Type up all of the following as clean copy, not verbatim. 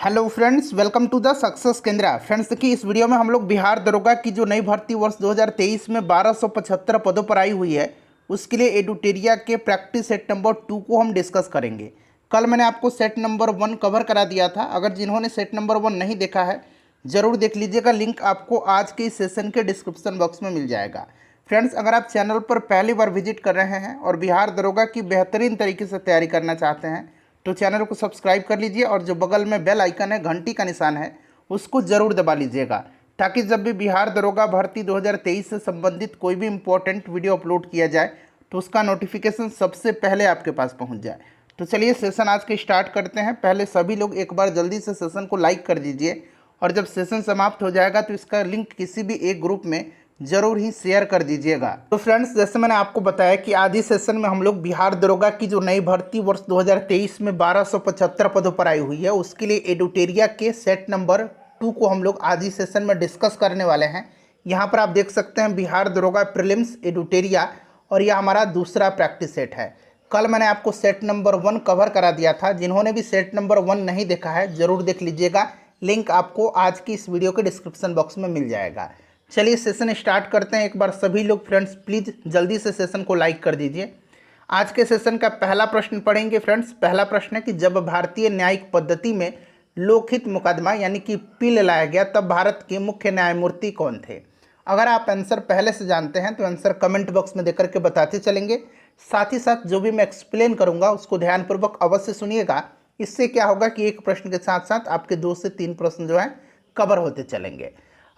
Hello friends, welcome to the success Kendra. Friends देखिए, इस video में हम लोग बिहार दरोगा की जो नई भर्ती वर्ष 2023 में 1275 पदों पर आई हुई है, उसके लिए एडुटेरिया के प्रैक्टिस सेट नंबर 2 को हम डिस्कस करेंगे। कल मैंने आपको सेट नंबर 1 कवर करा दिया था। अगर जिन्होंने सेट नंबर 1 नहीं देखा है, ज़रूर देख लीजिएगा। लिंक आपको आज के इस सेशन के डिस्क्रिप्शन बॉक्स में मिल जाएगा। फ्रेंड्स, अगर आप चैनल पर पहली बार विजिट कर रहे हैं और बिहार दरोगा की बेहतरीन तरीके से तैयारी करना चाहते हैं तो चैनल को सब्सक्राइब कर लीजिए और जो बगल में बेल आइकन है, घंटी का निशान है, उसको ज़रूर दबा लीजिएगा, ताकि जब भी बिहार दरोगा भर्ती 2023 से संबंधित कोई भी इम्पोर्टेंट वीडियो अपलोड किया जाए तो उसका नोटिफिकेशन सबसे पहले आपके पास पहुंच जाए। तो चलिए सेशन आज के स्टार्ट करते हैं। पहले सभी लोग एक बार जल्दी से सेशन को लाइक कर दीजिए और जब सेशन समाप्त हो जाएगा तो इसका लिंक किसी भी एक ग्रुप में जरूर ही शेयर कर दीजिएगा। तो फ्रेंड्स, जैसे मैंने आपको बताया कि आज ही सेशन में हम लोग बिहार दरोगा की जो नई भर्ती वर्ष 2023 में 1275 पदों पर आई हुई है, उसके लिए एडुटेरिया के सेट नंबर 2 को हम लोग आज ही सेशन में डिस्कस करने वाले हैं। यहाँ पर आप देख सकते हैं बिहार दरोगा प्रीलिम्स एडुटेरिया, और यह हमारा दूसरा प्रैक्टिस सेट है। कल मैंने आपको सेट नंबर 1 कवर करा दिया था। जिन्होंने भी सेट नंबर 1 नहीं देखा है, ज़रूर देख लीजिएगा। लिंक आपको आज की इस वीडियो के डिस्क्रिप्शन बॉक्स में मिल जाएगा। चलिए सेशन स्टार्ट करते हैं। एक बार सभी लोग फ्रेंड्स प्लीज़ जल्दी से सेशन को लाइक कर दीजिए। आज के सेशन का पहला प्रश्न पढ़ेंगे फ्रेंड्स। पहला प्रश्न है कि जब भारतीय न्यायिक पद्धति में लोकहित मुकदमा यानी कि पील लाया गया तब भारत के मुख्य न्यायमूर्ति कौन थे? अगर आप आंसर पहले से जानते हैं तो आंसर कमेंट बॉक्स में देकर के बताते चलेंगे। साथ ही साथ जो भी मैं एक्सप्लेन करूंगा उसको ध्यानपूर्वक अवश्य सुनिएगा। इससे क्या होगा कि एक प्रश्न के साथ साथ आपके 2 से 3 प्रश्न जो हैं कवर होते चलेंगे।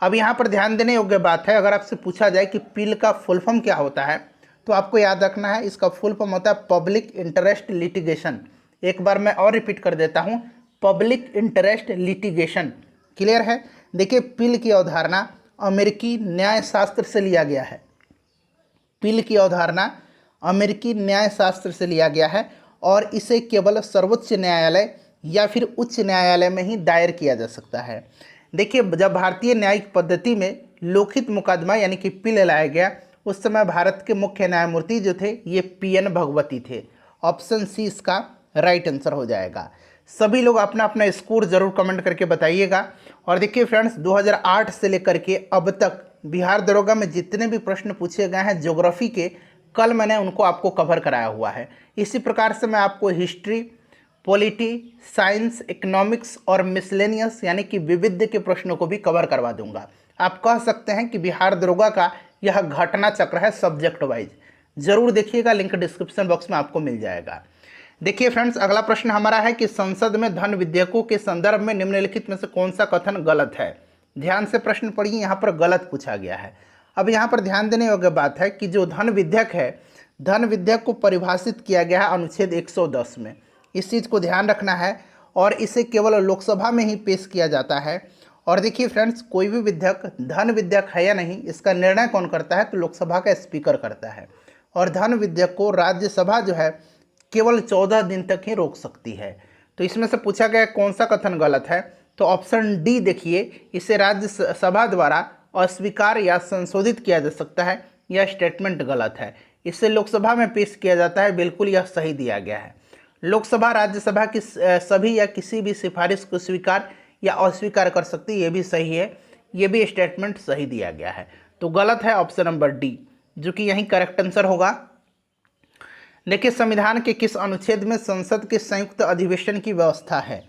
अब यहाँ पर ध्यान देने योग्य बात है, अगर आपसे पूछा जाए कि पील का फुल फॉर्म क्या होता है तो आपको याद रखना है इसका फुल फॉर्म होता है पब्लिक इंटरेस्ट लिटिगेशन। एक बार मैं और रिपीट कर देता हूँ, पब्लिक इंटरेस्ट लिटिगेशन। क्लियर है? देखिए, पील की अवधारणा अमेरिकी न्यायशास्त्र से लिया गया है। पील की अवधारणा अमेरिकी न्यायशास्त्र से लिया गया है और इसे केवल सर्वोच्च न्यायालय या फिर उच्च न्यायालय में ही दायर किया जा सकता है। देखिए, जब भारतीय न्यायिक पद्धति में लोकहित मुकदमा यानी कि पील लाया गया, उस समय भारत के मुख्य न्यायमूर्ति जो थे ये PN भगवती थे। ऑप्शन सी इसका राइट आंसर हो जाएगा। सभी लोग अपना अपना स्कोर जरूर कमेंट करके बताइएगा। और देखिए फ्रेंड्स, 2008 से लेकर के अब तक बिहार दरोगा में जितने भी प्रश्न पूछे गए हैं ज्योग्राफी के, कल मैंने उनको आपको कवर कराया हुआ है। इसी प्रकार से मैं आपको हिस्ट्री, पॉलिटी, साइंस, इकोनॉमिक्स और मिसलेनियस यानी कि विविध के प्रश्नों को भी कवर करवा दूंगा। आप कह सकते हैं कि बिहार दरोगा का यह घटना चक्र है सब्जेक्ट वाइज। जरूर देखिएगा, लिंक डिस्क्रिप्शन बॉक्स में आपको मिल जाएगा। देखिए फ्रेंड्स, अगला प्रश्न हमारा है कि संसद में धन विधेयकों के संदर्भ में निम्नलिखित में से कौन सा कथन गलत है? ध्यान से प्रश्न पढ़िए, यहाँ पर गलत पूछा गया है। अब यहाँ पर ध्यान देने योग्य बात है कि जो धन विधेयक है, धन विधेयक को परिभाषित किया गया है अनुच्छेद 110 में। इस चीज़ को ध्यान रखना है और इसे केवल लोकसभा में ही पेश किया जाता है। और देखिए फ्रेंड्स, कोई भी विधेयक धन विधेयक है या नहीं, इसका निर्णय कौन करता है? तो लोकसभा का स्पीकर करता है। और धन विधेयक को राज्यसभा जो है केवल 14 दिन तक ही रोक सकती है। तो इसमें से पूछा गया कौन सा कथन गलत है, तो ऑप्शन डी देखिए, इसे राज्यसभा द्वारा अस्वीकार या संशोधित किया जा सकता है। यह स्टेटमेंट गलत है। इसे लोकसभा में पेश किया जाता है, बिल्कुल यह सही दिया गया है। लोकसभा राज्यसभा की सभी या किसी भी सिफारिश को स्वीकार या अस्वीकार कर सकती है, ये भी सही है। ये भी स्टेटमेंट सही दिया गया है। तो गलत है ऑप्शन नंबर डी, जो कि यही करेक्ट आंसर होगा। देखिए, संविधान के किस अनुच्छेद में संसद के संयुक्त अधिवेशन की व्यवस्था है?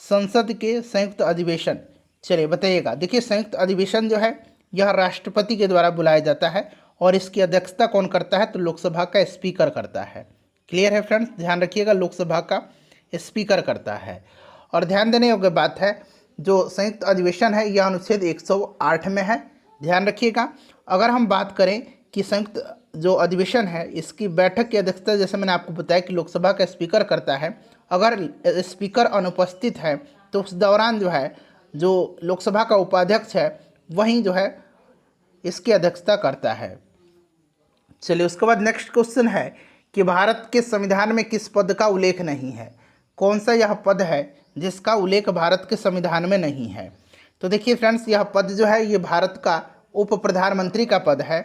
संसद के संयुक्त अधिवेशन, चलिए बताइएगा। देखिए, संयुक्त अधिवेशन जो है यह राष्ट्रपति के द्वारा बुलाया जाता है और इसकी अध्यक्षता कौन करता है? तो लोकसभा का स्पीकर करता है। क्लियर है फ्रेंड्स? ध्यान रखिएगा, लोकसभा का स्पीकर करता है। और ध्यान देने योग्य बात है, जो संयुक्त अधिवेशन है यह अनुच्छेद 108 में है। ध्यान रखिएगा। अगर हम बात करें कि संयुक्त जो अधिवेशन है इसकी बैठक की अध्यक्षता, जैसे मैंने आपको बताया कि लोकसभा का स्पीकर करता है। अगर स्पीकर अनुपस्थित है तो उस दौरान जो है जो लोकसभा का उपाध्यक्ष है वही जो है इसकी अध्यक्षता करता है। चलिए, उसके बाद नेक्स्ट क्वेश्चन है कि भारत के संविधान में किस पद का उल्लेख नहीं है? कौन सा यह पद है जिसका उल्लेख भारत के संविधान में नहीं है? तो देखिए फ्रेंड्स, यह पद जो है ये भारत का उप प्रधानमंत्री का पद है।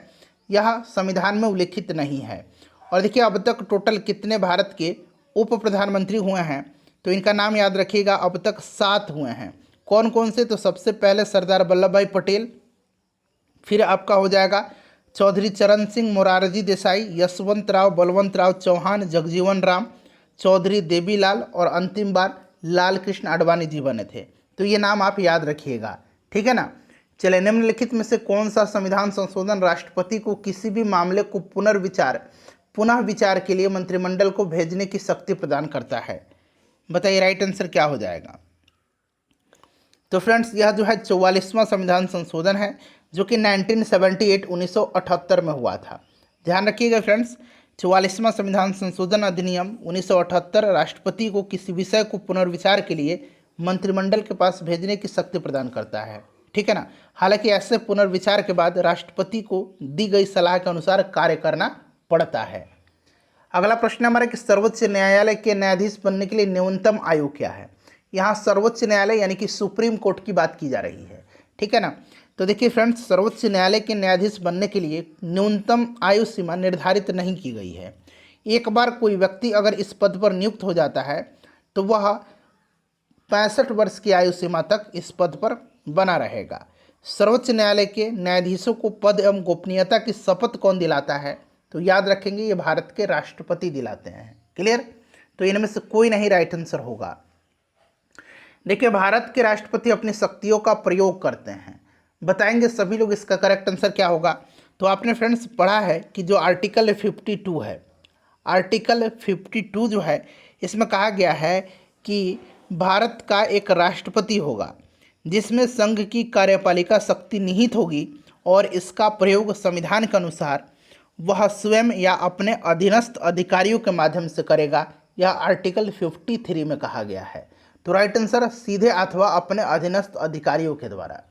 यह संविधान में उल्लेखित नहीं है। और देखिए, अब तक टोटल कितने भारत के उप प्रधानमंत्री हुए हैं? तो इनका नाम याद रखिएगा, अब तक 7 हुए हैं। कौन कौन से? तो सबसे पहले सरदार वल्लभ भाई पटेल, फिर आपका हो जाएगा चौधरी चरण सिंह, मोरारजी देसाई, यशवंत राव, बलवंत राव चौहान, जगजीवन राम, चौधरी देवीलाल और अंतिम बार लाल कृष्ण आडवाणी जी बने थे। तो ये नाम आप याद रखिएगा, ठीक है ना। चलिए, निम्नलिखित में से कौन सा संविधान संशोधन राष्ट्रपति को किसी भी मामले को पुनः विचार के लिए मंत्रिमंडल को भेजने की शक्ति प्रदान करता है? बताइए राइट आंसर क्या हो जाएगा। तो फ्रेंड्स, यह जो है 44वां संविधान संशोधन है, जो कि 1978 में हुआ था। ध्यान रखिएगा फ्रेंड्स, 44वां संविधान संशोधन अधिनियम 1978 राष्ट्रपति को किसी विषय को पुनर्विचार के लिए मंत्रिमंडल के पास भेजने की शक्ति प्रदान करता है, ठीक है ना। हालांकि ऐसे पुनर्विचार के बाद राष्ट्रपति को दी गई सलाह के अनुसार कार्य करना पड़ता है। अगला प्रश्न हमारा कि सर्वोच्च न्यायालय के न्यायाधीश बनने के लिए न्यूनतम आयु क्या है? यहाँ सर्वोच्च न्यायालय यानी कि सुप्रीम कोर्ट की बात की जा रही है, ठीक है ना। तो देखिए फ्रेंड्स, सर्वोच्च न्यायालय के न्यायाधीश बनने के लिए न्यूनतम आयु सीमा निर्धारित नहीं की गई है। एक बार कोई व्यक्ति अगर इस पद पर नियुक्त हो जाता है तो वह 65 वर्ष की आयु सीमा तक इस पद पर बना रहेगा। सर्वोच्च न्यायालय के न्यायाधीशों को पद एवं गोपनीयता की शपथ कौन दिलाता है? तो याद रखेंगे, ये भारत के राष्ट्रपति दिलाते हैं। क्लियर? तो इनमें से कोई नहीं राइट आंसर होगा। देखिए, भारत के राष्ट्रपति अपनी शक्तियों का प्रयोग करते हैं। बताएंगे सभी लोग इसका करेक्ट आंसर क्या होगा। तो आपने फ्रेंड्स पढ़ा है कि जो आर्टिकल 52 है, आर्टिकल 52 जो है, इसमें कहा गया है कि भारत का एक राष्ट्रपति होगा जिसमें संघ की कार्यपालिका शक्ति निहित होगी और इसका प्रयोग संविधान के अनुसार वह स्वयं या अपने अधीनस्थ अधिकारियों के माध्यम से करेगा। यह आर्टिकल 53 में कहा गया है। तो राइट आंसर सीधे अथवा अपने अधीनस्थ अधिकारियों के द्वारा।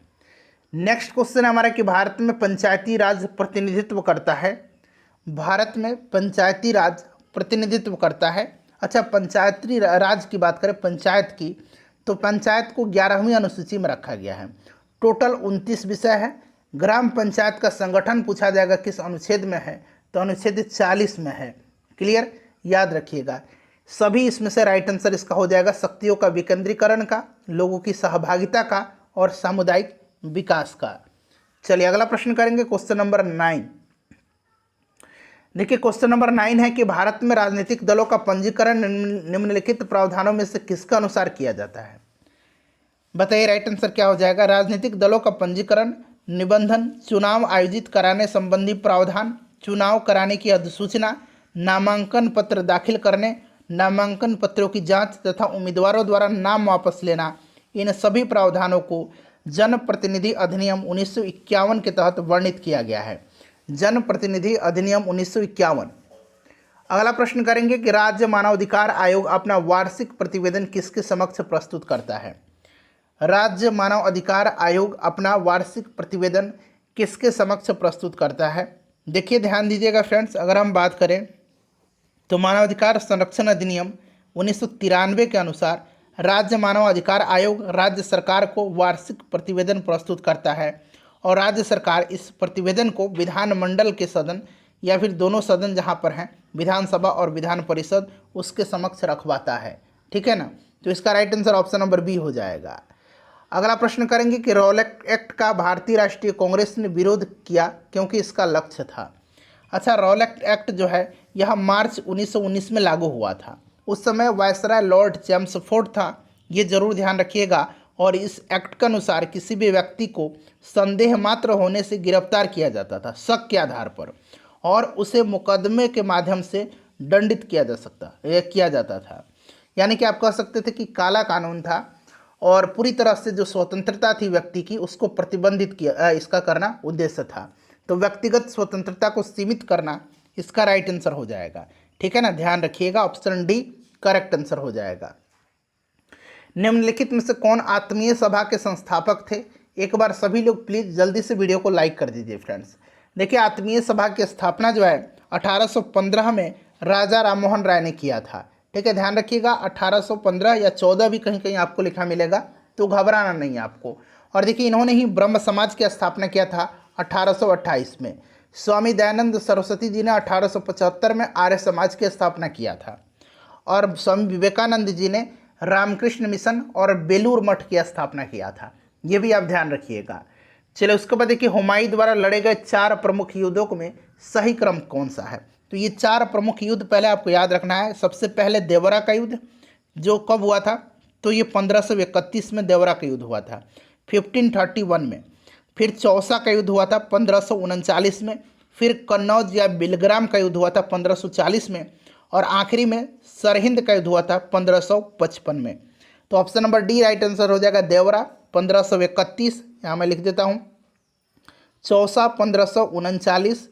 नेक्स्ट क्वेश्चन है हमारा कि भारत में पंचायती राज प्रतिनिधित्व करता है। भारत में पंचायती राज प्रतिनिधित्व करता है। अच्छा, पंचायती राज की बात करें, पंचायत की, तो पंचायत को 11वीं अनुसूची में रखा गया है। टोटल 29 विषय है। ग्राम पंचायत का संगठन पूछा जाएगा किस अनुच्छेद में है? तो अनुच्छेद 40 में है। क्लियर? याद रखिएगा, सभी इसमें से राइट आंसर इसका हो जाएगा शक्तियों का विकेंद्रीकरण का, लोगों की सहभागिता का और सामुदायिक विकास का। चलिए अगला प्रश्न करेंगे, क्वेश्चन नंबर 9। देखिए, क्वेश्चन नंबर 9 है कि भारत में राजनीतिक दलों का पंजीकरण निम्नलिखित प्रावधानों में से किसके अनुसार किया जाता है? बताइए राइट आंसर क्या हो जाएगा। राजनीतिक दलों का पंजीकरण, निबंधन, चुनाव आयोजित कराने संबंधी प्रावधान, चुनाव कराने की अधिसूचना, नामांकन पत्र दाखिल करने, नामांकन पत्रों की जांच तथा उम्मीदवारों द्वारा नाम वापस लेना। इन सभी प्रावधानों को जनप्रतिनिधि अधिनियम 1951 के तहत वर्णित किया गया है। जनप्रतिनिधि अधिनियम 1951। अगला प्रश्न करेंगे कि राज्य मानवाधिकार आयोग अपना वार्षिक प्रतिवेदन किसके समक्ष प्रस्तुत करता है? राज्य मानव अधिकार आयोग अपना वार्षिक प्रतिवेदन किसके समक्ष प्रस्तुत करता है? देखिए ध्यान दीजिएगा फ्रेंड्स, अगर हम बात करें तो मानवाधिकार संरक्षण अधिनियम 1993 के अनुसार राज्य मानव अधिकार आयोग राज्य सरकार को वार्षिक प्रतिवेदन प्रस्तुत करता है और राज्य सरकार इस प्रतिवेदन को विधानमंडल के सदन या फिर दोनों सदन जहां पर हैं, विधानसभा और विधान परिषद, उसके समक्ष रखवाता है। ठीक है ना। तो इसका right answer option number B हो जाएगा। अगला प्रश्न करेंगे कि रॉलेट एक्ट का भारतीय राष्ट्रीय कांग्रेस ने विरोध किया क्योंकि इसका लक्ष्य था। अच्छा, रॉलेट एक्ट जो है यह मार्च 1919 में लागू हुआ था। उस समय वायसराय लॉर्ड चैम्सफोर्ड था, ये जरूर ध्यान रखिएगा। और इस एक्ट के अनुसार किसी भी व्यक्ति को संदेह मात्र होने से गिरफ्तार किया जाता था शक के आधार पर, और उसे मुकदमे के माध्यम से दंडित किया जाता था। यानी कि आप कह सकते थे कि काला कानून था और पूरी तरह से जो स्वतंत्रता थी व्यक्ति की उसको प्रतिबंधित किया, इसका करना उद्देश्य था। तो व्यक्तिगत स्वतंत्रता को सीमित करना इसका राइट आंसर हो जाएगा। ठीक है ना, ध्यान रखिएगा, ऑप्शन डी करेक्ट आंसर हो जाएगा। निम्नलिखित में से कौन आत्मीय सभा के संस्थापक थे? एक बार सभी लोग प्लीज जल्दी से वीडियो को लाइक कर दीजिए फ्रेंड्स। देखिए, आत्मीय सभा की स्थापना जो है 1815 में राजा राममोहन राय ने किया था। ठीक है, ध्यान रखिएगा, 1815 या 14 भी कहीं कहीं आपको लिखा मिलेगा, तो घबराना नहीं है आपको। और देखिए, इन्होंने ही ब्रह्म समाज की स्थापना किया था 1828 में। स्वामी दयानंद सरस्वती जी ने 1875 में आर्य समाज की स्थापना किया था और स्वामी विवेकानंद जी ने रामकृष्ण मिशन और बेलूर मठ की स्थापना किया था, ये भी आप ध्यान रखिएगा। चलिए उसके बाद देखिए हुमायूं द्वारा लड़े गए 4 प्रमुख युद्धों में सही क्रम कौन सा है। तो ये 4 प्रमुख युद्ध पहले आपको याद रखना है। सबसे पहले देवरा का युद्ध, जो कब हुआ था, तो ये 1531 में देवरा का युद्ध हुआ था 1531 में। फिर चौसा का युद्ध हुआ था 1539 में। फिर कन्नौज या बिलग्राम का युद्ध हुआ था 1540 में। और आखिरी में सरहिंद का युद्ध हुआ था 1555 में। तो option number D right answer हो जाएगा देवरा 1531, यहाँ मैं लिख देता हूँ। चौसा 1539,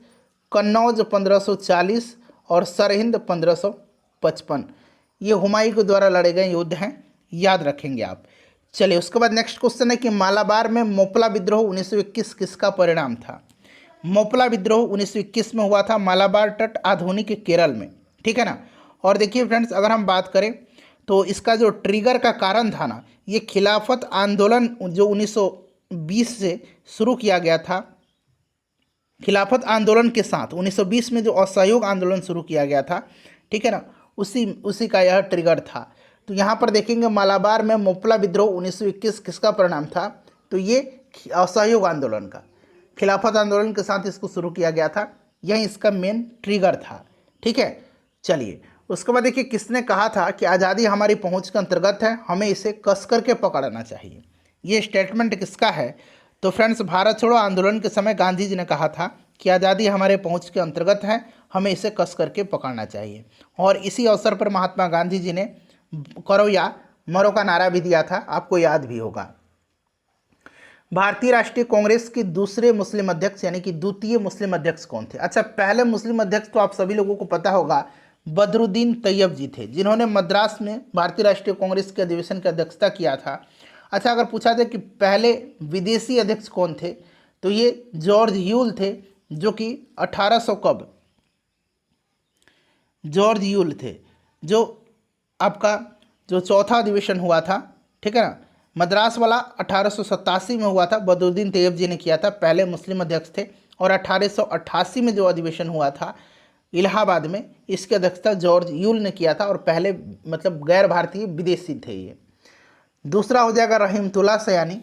कन्नौज 1540 और सरहिंद 1555, ये हुमायूं के द्वारा लड़े गए युद्ध हैं, याद रखेंगे आप। चलिए उसके बाद नेक्स्ट क्वेश्चन है कि मालाबार में मोपला विद्रोह 1921 किसका परिणाम था। मोपला विद्रोह 1921 में हुआ था मालाबार तट आधुनिक केरल में, ठीक है ना। और देखिए फ्रेंड्स, अगर हम बात करें तो इसका जो ट्रिगर का कारण था ना, ये खिलाफत आंदोलन जो 1920 से शुरू किया गया था। खिलाफत आंदोलन के साथ 1920 में जो असहयोग आंदोलन शुरू किया गया था, ठीक है ना, उसी का यह ट्रिगर था। तो यहाँ पर देखेंगे मालाबार में मोपला विद्रोह 1921 किसका परिणाम था, तो ये असहयोग आंदोलन का, खिलाफत आंदोलन के साथ इसको शुरू किया गया था, यही इसका मेन ट्रिगर था, ठीक है। चलिए उसके बाद देखिए किसने कहा था कि आज़ादी हमारी पहुंच के अंतर्गत है, हमें इसे कस करके पकड़ना चाहिए। ये स्टेटमेंट किसका है, तो फ्रेंड्स भारत छोड़ो आंदोलन के समय गांधी जी ने कहा था कि आज़ादी हमारे पहुंच के अंतर्गत है, हमें इसे कस करके पकड़ना चाहिए। और इसी अवसर पर महात्मा गांधी जी ने करो या मरो का नारा भी दिया था, आपको याद भी होगा। भारतीय राष्ट्रीय कांग्रेस के दूसरे मुस्लिम अध्यक्ष यानी कि द्वितीय मुस्लिम अध्यक्ष कौन थे। अच्छा, पहले मुस्लिम अध्यक्ष तो आप सभी लोगों को पता होगा बदरुद्दीन तैयब जी थे, जिन्होंने मद्रास में भारतीय राष्ट्रीय कांग्रेस के अधिवेशन की अध्यक्षता किया था। अच्छा, अगर पूछा जाए कि पहले विदेशी अध्यक्ष कौन थे, तो ये जॉर्ज यूल थे, जो कि 1800 कब, जॉर्ज यूल थे, जो आपका जो चौथा अधिवेशन हुआ था, ठीक है ना, मद्रास वाला 1887 में हुआ था, बदरुद्दीन तैयब जी ने किया था, पहले मुस्लिम अध्यक्ष थे। और 1888 में जो अधिवेशन हुआ था इलाहाबाद में, इसकी अध्यक्षता जॉर्ज यूल ने किया था, और पहले मतलब गैर भारतीय विदेशी थे ये। दूसरा हो जाएगा रहीमतुल्लाह सयानी,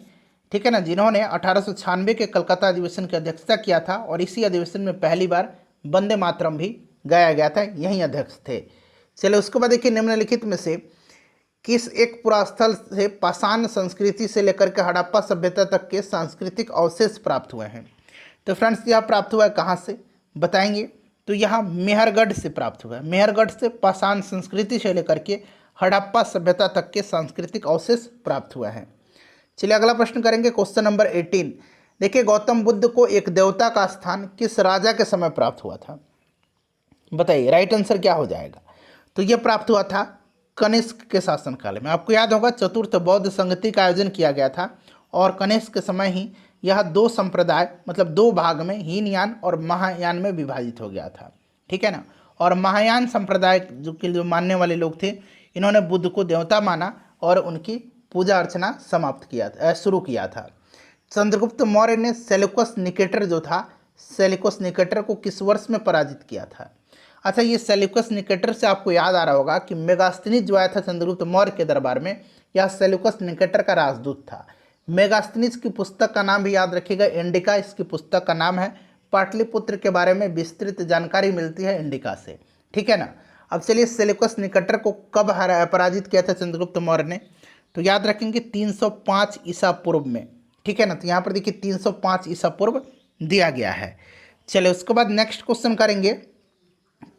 ठीक है ना, जिन्होंने 1896 के कलकत्ता अधिवेशन की अध्यक्षता किया था, और इसी अधिवेशन में पहली बार वंदे मातरम भी गाया गया था, यही अध्यक्ष थे। चलिए उसके बाद देखिए निम्नलिखित में से किस एक पुरास्थल से पाषाण संस्कृति से लेकर के हड़प्पा सभ्यता तक के सांस्कृतिक अवशेष प्राप्त हुए हैं। तो फ्रेंड्स यह प्राप्त हुआ है कहाँ से बताएंगे, तो यहाँ मेहरगढ़ से प्राप्त हुआ है। मेहरगढ़ से पाषाण संस्कृति से लेकर के हड़प्पा सभ्यता तक के सांस्कृतिक अवशेष प्राप्त हुआ है। चलिए अगला प्रश्न करेंगे, क्वेश्चन नंबर 18। देखिए गौतम बुद्ध को एक देवता का स्थान किस राजा के समय प्राप्त हुआ था, बताइए राइट आंसर क्या हो जाएगा। तो यह प्राप्त हुआ था कनिष्क के शासनकाल में। आपको याद होगा चतुर्थ बौद्ध संगति का आयोजन किया गया था, और कनिष्क के समय ही यह 2 संप्रदाय मतलब 2 भाग में हीनयान और महायान में विभाजित हो गया था, ठीक है ना। और महायान संप्रदाय जो मानने वाले लोग थे, इन्होंने बुद्ध को देवता माना और उनकी पूजा अर्चना शुरू किया था। चंद्रगुप्त मौर्य ने सेल्यूकस निकेटर जो था, सेल्यूकस निकेटर को किस वर्ष में पराजित किया था। अच्छा, ये सेल्यूकस निकेटर से आपको याद आ रहा होगा कि मेगास्थनीज जो आया था चंद्रगुप्त मौर्य के दरबार में, यह सेल्यूकस निकेटर का राजदूत था। मेगास्थनीज की पुस्तक का नाम भी याद रखिएगा, इंडिका इसकी पुस्तक का नाम है। पाटलिपुत्र के बारे में विस्तृत जानकारी मिलती है इंडिका से, ठीक है ना। अब चलिए सेल्यूकस निकेटर को कब पराजित किया था चंद्रगुप्त मौर्य ने, तो याद रखेंगे 305 ईसा पूर्व में, ठीक है ना। तो यहाँ पर देखिए 305 ईसा पूर्व दिया गया है। चलिए उसके बाद नेक्स्ट क्वेश्चन करेंगे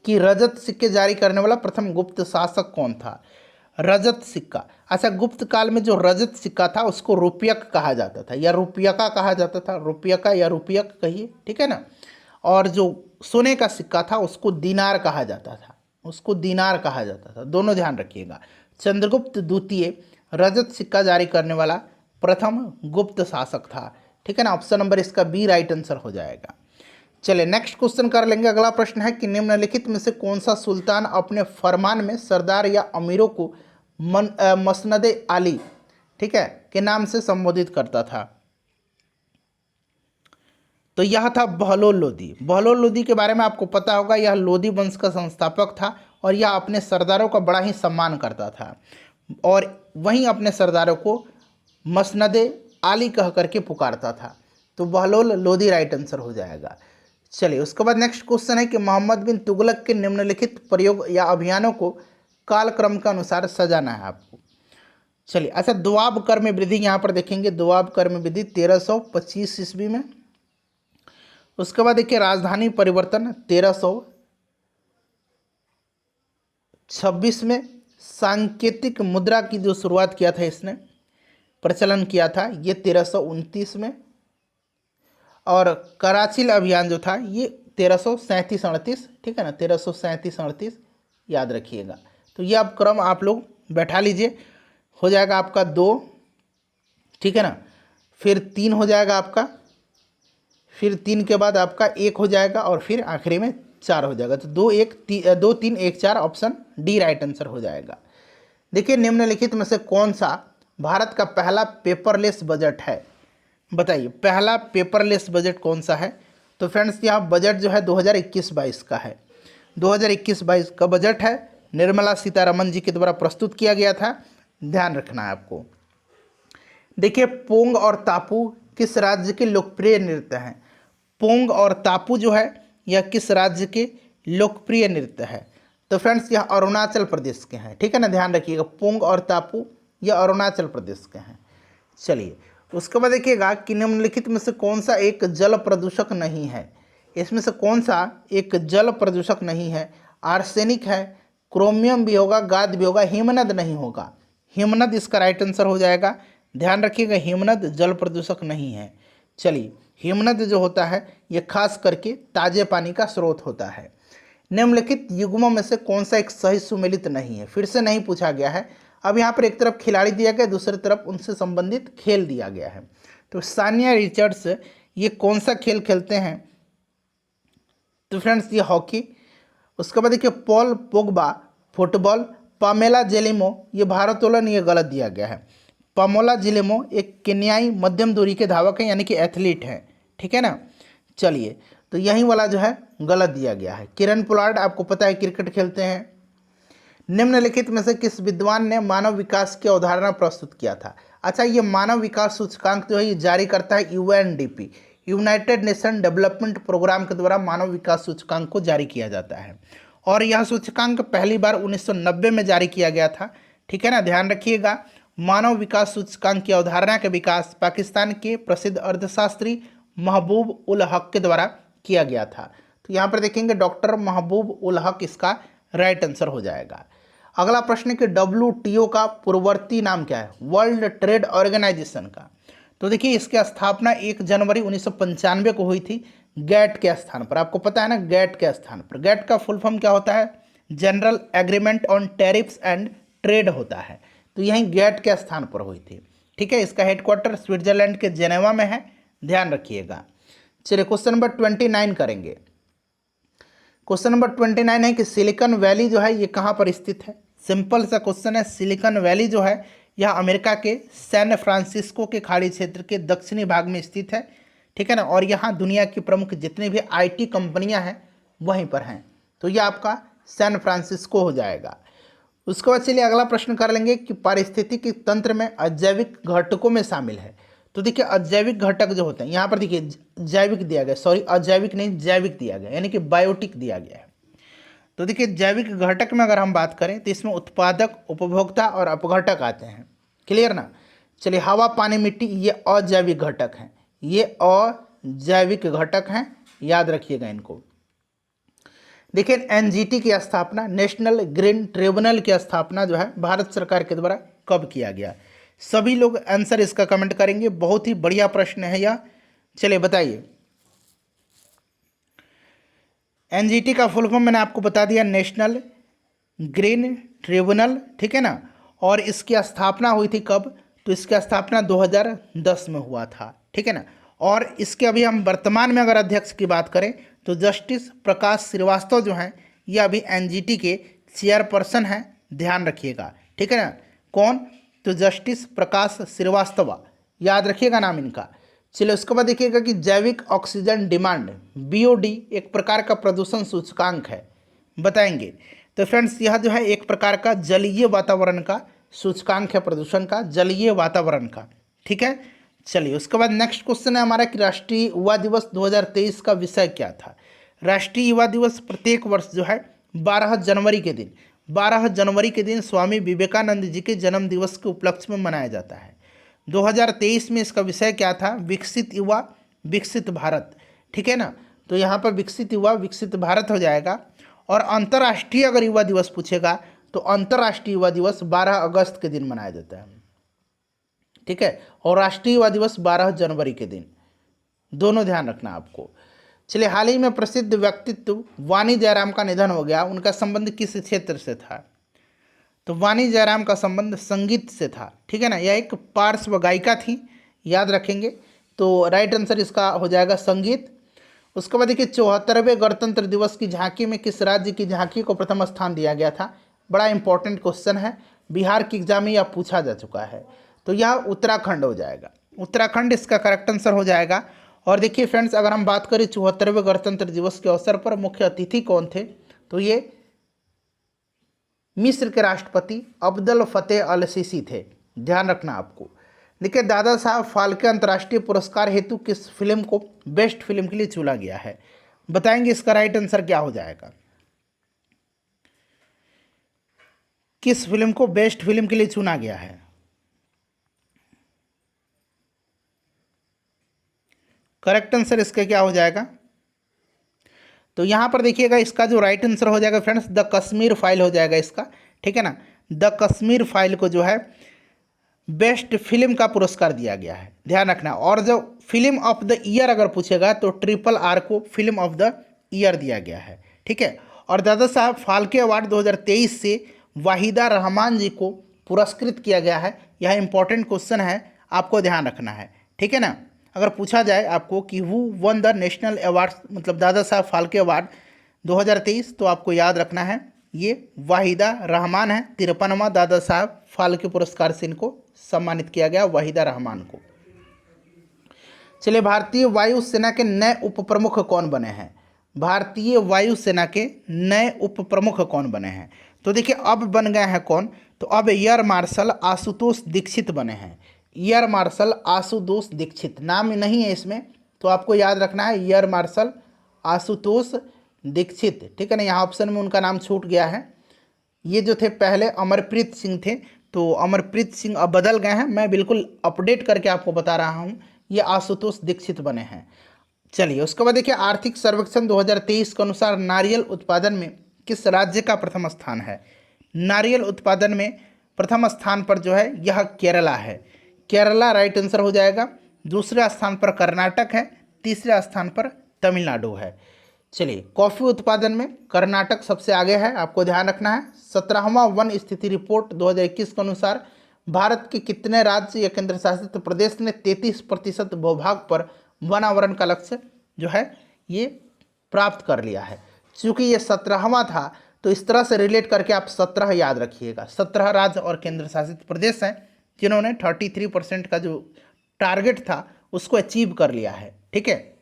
कि रजत सिक्के जारी करने वाला प्रथम गुप्त शासक कौन था। रजत सिक्का, अच्छा गुप्त काल में जो रजत सिक्का था उसको रुपयक कहा जाता था, या रुपयका कहा जाता था, रुपयका या रुपयक कहिए, ठीक है ना। और जो सोने का सिक्का था उसको दीनार कहा जाता था, उसको दीनार कहा जाता था, दोनों ध्यान रखिएगा। चंद्रगुप्त द्वितीय रजत सिक्का जारी करने वाला प्रथम गुप्त शासक था, ठीक है ना। ऑप्शन नंबर इसका बी राइट आंसर हो जाएगा। चलिए नेक्स्ट क्वेश्चन कर लेंगे। अगला प्रश्न है कि निम्नलिखित में से कौन सा सुल्तान अपने फरमान में सरदार या अमीरों को मसनद आली, ठीक है, के नाम से संबोधित करता था। तो यह था बहलोल लोदी। बहलोल लोदी के बारे में आपको पता होगा, यह लोदी वंश का संस्थापक था और यह अपने सरदारों का बड़ा ही सम्मान करता था। और वहीं अपने सरदारों को मसनद आली कह करके पुकारता था। तो बहलोल लोदी राइट आंसर हो जाएगा। चलिए उसके बाद नेक्स्ट क्वेश्चन है कि मोहम्मद बिन तुगलक के निम्नलिखित प्रयोग या अभियानों को कालक्रम के अनुसार सजाना है आपको। चलिए अच्छा, दोआब कर में वृद्धि यहाँ पर देखेंगे, दोआब कर में वृद्धि 1325 ईस्वी में। उसके बाद देखिए राजधानी परिवर्तन 1326 में। सांकेतिक मुद्रा की जो शुरुआत किया था इसने, प्रचलन किया था, ये 1329 में। और कराचिल अभियान जो था ये 1337-38, ठीक है ना, 1337-38 याद रखिएगा। तो ये अब क्रम आप लोग बैठा लीजिए। हो जाएगा आपका 2, ठीक है ना, फिर 3 हो जाएगा आपका, फिर 3 के बाद आपका 1 हो जाएगा और फिर आखिरी में 4 हो जाएगा। तो 2 3 1 4 ऑप्शन डी राइट आंसर हो जाएगा। देखिए निम्नलिखित में से कौन सा भारत का पहला पेपरलेस बजट है, बताइए पहला पेपरलेस बजट कौन सा है। तो फ्रेंड्स यहाँ बजट जो है 2021-22 का है, 2021-22 का बजट है, निर्मला सीतारमन जी के द्वारा प्रस्तुत किया गया था, ध्यान रखना है आपको। देखिए पोंग और तापू किस राज्य के लोकप्रिय नृत्य हैं। पोंग और तापू जो है यह किस राज्य के लोकप्रिय नृत्य है। तो फ्रेंड्स यह अरुणाचल प्रदेश के हैं, ठीक है ना, ध्यान रखिएगा, पोंग और तापू यह अरुणाचल प्रदेश के हैं। चलिए उसके बाद देखिएगा कि निम्नलिखित में से कौन सा एक जल प्रदूषक नहीं है। इसमें से कौन सा एक जल प्रदूषक नहीं है। आर्सेनिक है, क्रोमियम भी होगा, गाद भी होगा, हिमनद नहीं होगा। हिमनद इसका राइट आंसर हो जाएगा। ध्यान रखिएगा हिमनद जल प्रदूषक नहीं है। चलिए हिमनद जो होता है ये खास करके ताजे पानी का स्रोत होता है। निम्नलिखित युग्मों में से कौन सा एक सही सुमेलित नहीं है, फिर से नहीं पूछा गया है। अब यहाँ पर एक तरफ खिलाड़ी दिया गया, दूसरी तरफ उनसे संबंधित खेल दिया गया है। तो सानिया रिचर्ड्स ये कौन सा खेल खेलते हैं। तो फ्रेंड्स ये हॉकी। उसके बाद देखिए पॉल पोगबा फुटबॉल, पामेला जेलिमो ये भारोत्तोलन, ये गलत दिया गया है। पामोला जिलेमो एक केन्याई मध्यम दूरी के धावक हैं, यानी कि एथलीट हैं, ठीक है ना। चलिए तो यही वाला जो है गलत दिया गया है। किरण पोलार्ड आपको पता है क्रिकेट खेलते हैं। निम्नलिखित में से किस विद्वान ने मानव विकास की अवधारणा प्रस्तुत किया था। अच्छा ये मानव विकास सूचकांक जो है ये जारी करता है UNDP, United Nation Development Programme के द्वारा मानव विकास सूचकांक को जारी किया जाता है। और यह सूचकांक पहली बार 1990 में जारी किया गया था, ठीक है ना, ध्यान रखिएगा। मानव विकास सूचकांक की अवधारणा का विकास पाकिस्तान के प्रसिद्ध अर्थशास्त्री महबूब उल हक के द्वारा किया गया था। तो यहाँ पर देखेंगे डॉक्टर महबूब उल हक इसका राइट आंसर हो जाएगा। अगला प्रश्न है कि WTO का पूर्ववर्ती नाम क्या है, वर्ल्ड ट्रेड ऑर्गेनाइजेशन का। तो देखिए इसकी स्थापना 1 जनवरी 1995 को हुई थी गैट के स्थान पर। आपको पता है ना गैट के स्थान पर। गैट का फुल फॉर्म क्या होता है, general agreement on tariffs and trade होता है। तो यहीं गैट के स्थान पर हुई थी, ठीक है। इसका हेडक्वार्टर स्विट्जरलैंड के जेनेवा में है, ध्यान रखिएगा। चलिए क्वेश्चन नंबर 29 करेंगे। क्वेश्चन नंबर 29 है कि सिलिकॉन वैली जो है ये कहाँ पर स्थित है। सिंपल सा क्वेश्चन है। सिलिकॉन वैली जो है यह अमेरिका के सैन फ्रांसिस्को के खाड़ी क्षेत्र के दक्षिणी भाग में स्थित है, ठीक है ना। और यहाँ दुनिया की प्रमुख जितनी भी IT कंपनियाँ हैं वहीं पर हैं। तो ये आपका सैन फ्रांसिस्को हो जाएगा। उसके बाद चलिए अगला प्रश्न कर लेंगे कि पारिस्थितिकी तंत्र में अजैविक घटकों में शामिल है। तो देखिए अजैविक घटक जो होते हैं यहाँ पर देखिए जैविक दिया गया, सॉरी अजैविक नहीं जैविक दिया गया, यानी कि बायोटिक दिया गया है। तो देखिए जैविक घटक में अगर हम बात करें तो इसमें उत्पादक, उपभोक्ता और अपघटक आते हैं, क्लियर ना। चलिए हवा, पानी, मिट्टी ये अजैविक घटक हैं, ये अजैविक घटक हैं, याद रखिएगा इनको। देखिए NGT की स्थापना, नेशनल ग्रीन ट्रिब्यूनल की स्थापना जो है भारत सरकार के द्वारा कब किया गया। सभी लोग आंसर इसका कमेंट करेंगे। बहुत ही बढ़िया प्रश्न है यह। चलिए बताइए। NGT का फुल फॉर्म मैंने आपको बता दिया, नेशनल ग्रीन ट्रिब्यूनल, ठीक है ना। और इसकी स्थापना हुई थी कब, तो इसकी स्थापना 2010 में हुआ था, ठीक है ना। और इसके अभी हम वर्तमान में अगर अध्यक्ष की बात करें तो जस्टिस प्रकाश श्रीवास्तव जो हैं ये अभी NGT के चेयरपर्सन हैं, ध्यान रखिएगा, ठीक है ना। कौन, तो जस्टिस प्रकाश श्रीवास्तव, याद रखिएगा नाम इनका। चलिए उसके बाद देखिएगा कि जैविक ऑक्सीजन डिमांड BOD एक प्रकार का प्रदूषण सूचकांक है, बताएंगे। तो फ्रेंड्स यह जो है एक प्रकार का जलीय वातावरण का सूचकांक है प्रदूषण का, जलीय वातावरण का। ठीक है, चलिए उसके बाद नेक्स्ट क्वेश्चन है हमारा कि राष्ट्रीय युवा दिवस 2023 का विषय क्या था। राष्ट्रीय युवा दिवस प्रत्येक वर्ष जो है 12 जनवरी के दिन स्वामी विवेकानंद जी के जन्म दिवस के उपलक्ष्य में मनाया जाता है। 2023 में इसका विषय क्या था, विकसित युवा विकसित भारत। ठीक है ना, तो यहाँ पर विकसित युवा विकसित भारत हो जाएगा। और अंतर्राष्ट्रीय अगर युवा दिवस पूछेगा तो अंतर्राष्ट्रीय युवा दिवस 12 अगस्त के दिन मनाया जाता है। ठीक है, और राष्ट्रीय युवा दिवस 12 जनवरी के दिन, दोनों ध्यान रखना आपको। चलिए, हाल ही में प्रसिद्ध व्यक्तित्व वाणी जयराम का निधन हो गया, उनका संबंध किस क्षेत्र से था। तो वाणी जयराम का संबंध संगीत से था। ठीक है ना, यह एक पार्श्व गायिका थी, याद रखेंगे। तो राइट आंसर इसका हो जाएगा संगीत। उसके बाद देखिए 74वें गणतंत्र दिवस की झांकी में किस राज्य की झांकी को प्रथम स्थान दिया गया था। बड़ा इंपॉर्टेंट क्वेश्चन है, बिहार की एग्जाम में यह पूछा जा चुका है। तो यह उत्तराखंड हो जाएगा, उत्तराखंड इसका करेक्ट आंसर हो जाएगा। और देखिए फ्रेंड्स, अगर हम बात करें 74वें गणतंत्र दिवस के अवसर पर मुख्य अतिथि कौन थे, तो ये मिस्र के राष्ट्रपति अब्दुल फतेह अल सीसी थे, ध्यान रखना आपको। देखिए, दादा साहब फाल्के अंतर्राष्ट्रीय पुरस्कार हेतु किस फिल्म को बेस्ट फिल्म के लिए चुना गया है, बताएंगे इसका राइट आंसर क्या हो जाएगा। किस फिल्म को बेस्ट फिल्म के लिए चुना गया है, करेक्ट आंसर इसका क्या हो जाएगा। तो यहाँ पर देखिएगा, इसका जो राइट आंसर हो जाएगा फ्रेंड्स, द कश्मीर फाइल हो जाएगा इसका। ठीक है ना, द कश्मीर फाइल को जो है बेस्ट फिल्म का पुरस्कार दिया गया है, ध्यान रखना। और जो फिल्म ऑफ द ईयर अगर पूछेगा तो RRR को फिल्म ऑफ द ईयर दिया गया है। ठीक है, और दादा साहब फाल्के अवार्ड 2023 से वाहिदा रहमान जी को पुरस्कृत किया गया है। यह इंपॉर्टेंट क्वेश्चन है, आपको ध्यान रखना है। ठीक है ना, अगर पूछा जाए आपको कि who one the national award, मतलब दादा साहब फाल्के अवार्ड 2023, तो आपको याद रखना है ये वाहिदा रहमान है। 53वां दादा साहब फाल्के पुरस्कार से इनको सम्मानित किया गया, वाहिदा रहमान को। चलिए, भारतीय वायुसेना के नए उप प्रमुख कौन बने हैं। भारतीय वायुसेना के नए उप प्रमुख कौन बने हैं, तो देखिए अब बन गए हैं कौन, तो अब एयर मार्शल आशुतोष दीक्षित बने हैं। एयर मार्शल आशुतोष दीक्षित, नाम नहीं है इसमें, तो आपको याद रखना है एयर मार्शल आशुतोष दीक्षित। ठीक है ना, यहाँ ऑप्शन में उनका नाम छूट गया है। ये जो थे पहले अमरप्रीत सिंह थे, तो अमरप्रीत सिंह अब बदल गए हैं, मैं बिल्कुल अपडेट करके आपको बता रहा हूँ। ये आशुतोष दीक्षित बने हैं। चलिए, उसके बाद देखिए आर्थिक सर्वेक्षण 2023 के अनुसार नारियल उत्पादन में किस राज्य का प्रथम स्थान है। नारियल उत्पादन में प्रथम स्थान पर जो है यह केरला है, केरला राइट आंसर हो जाएगा। दूसरे स्थान पर कर्नाटक है, तीसरे स्थान पर तमिलनाडु है। चलिए, कॉफ़ी उत्पादन में कर्नाटक सबसे आगे है, आपको ध्यान रखना है। 17वां वन स्थिति रिपोर्ट 2021 के अनुसार भारत के कितने राज्य या केंद्र शासित प्रदेश ने 33% भूभाग पर वन आवरण का लक्ष्य जो है ये प्राप्त कर लिया है। चूँकि ये 17वां था, तो इस तरह से रिलेट करके आप 17 याद रखिएगा। 17 राज्य और केंद्र शासित प्रदेश हैं जिन्होंने 33% का जो टारगेट था उसको अचीव कर लिया है। ठीक है,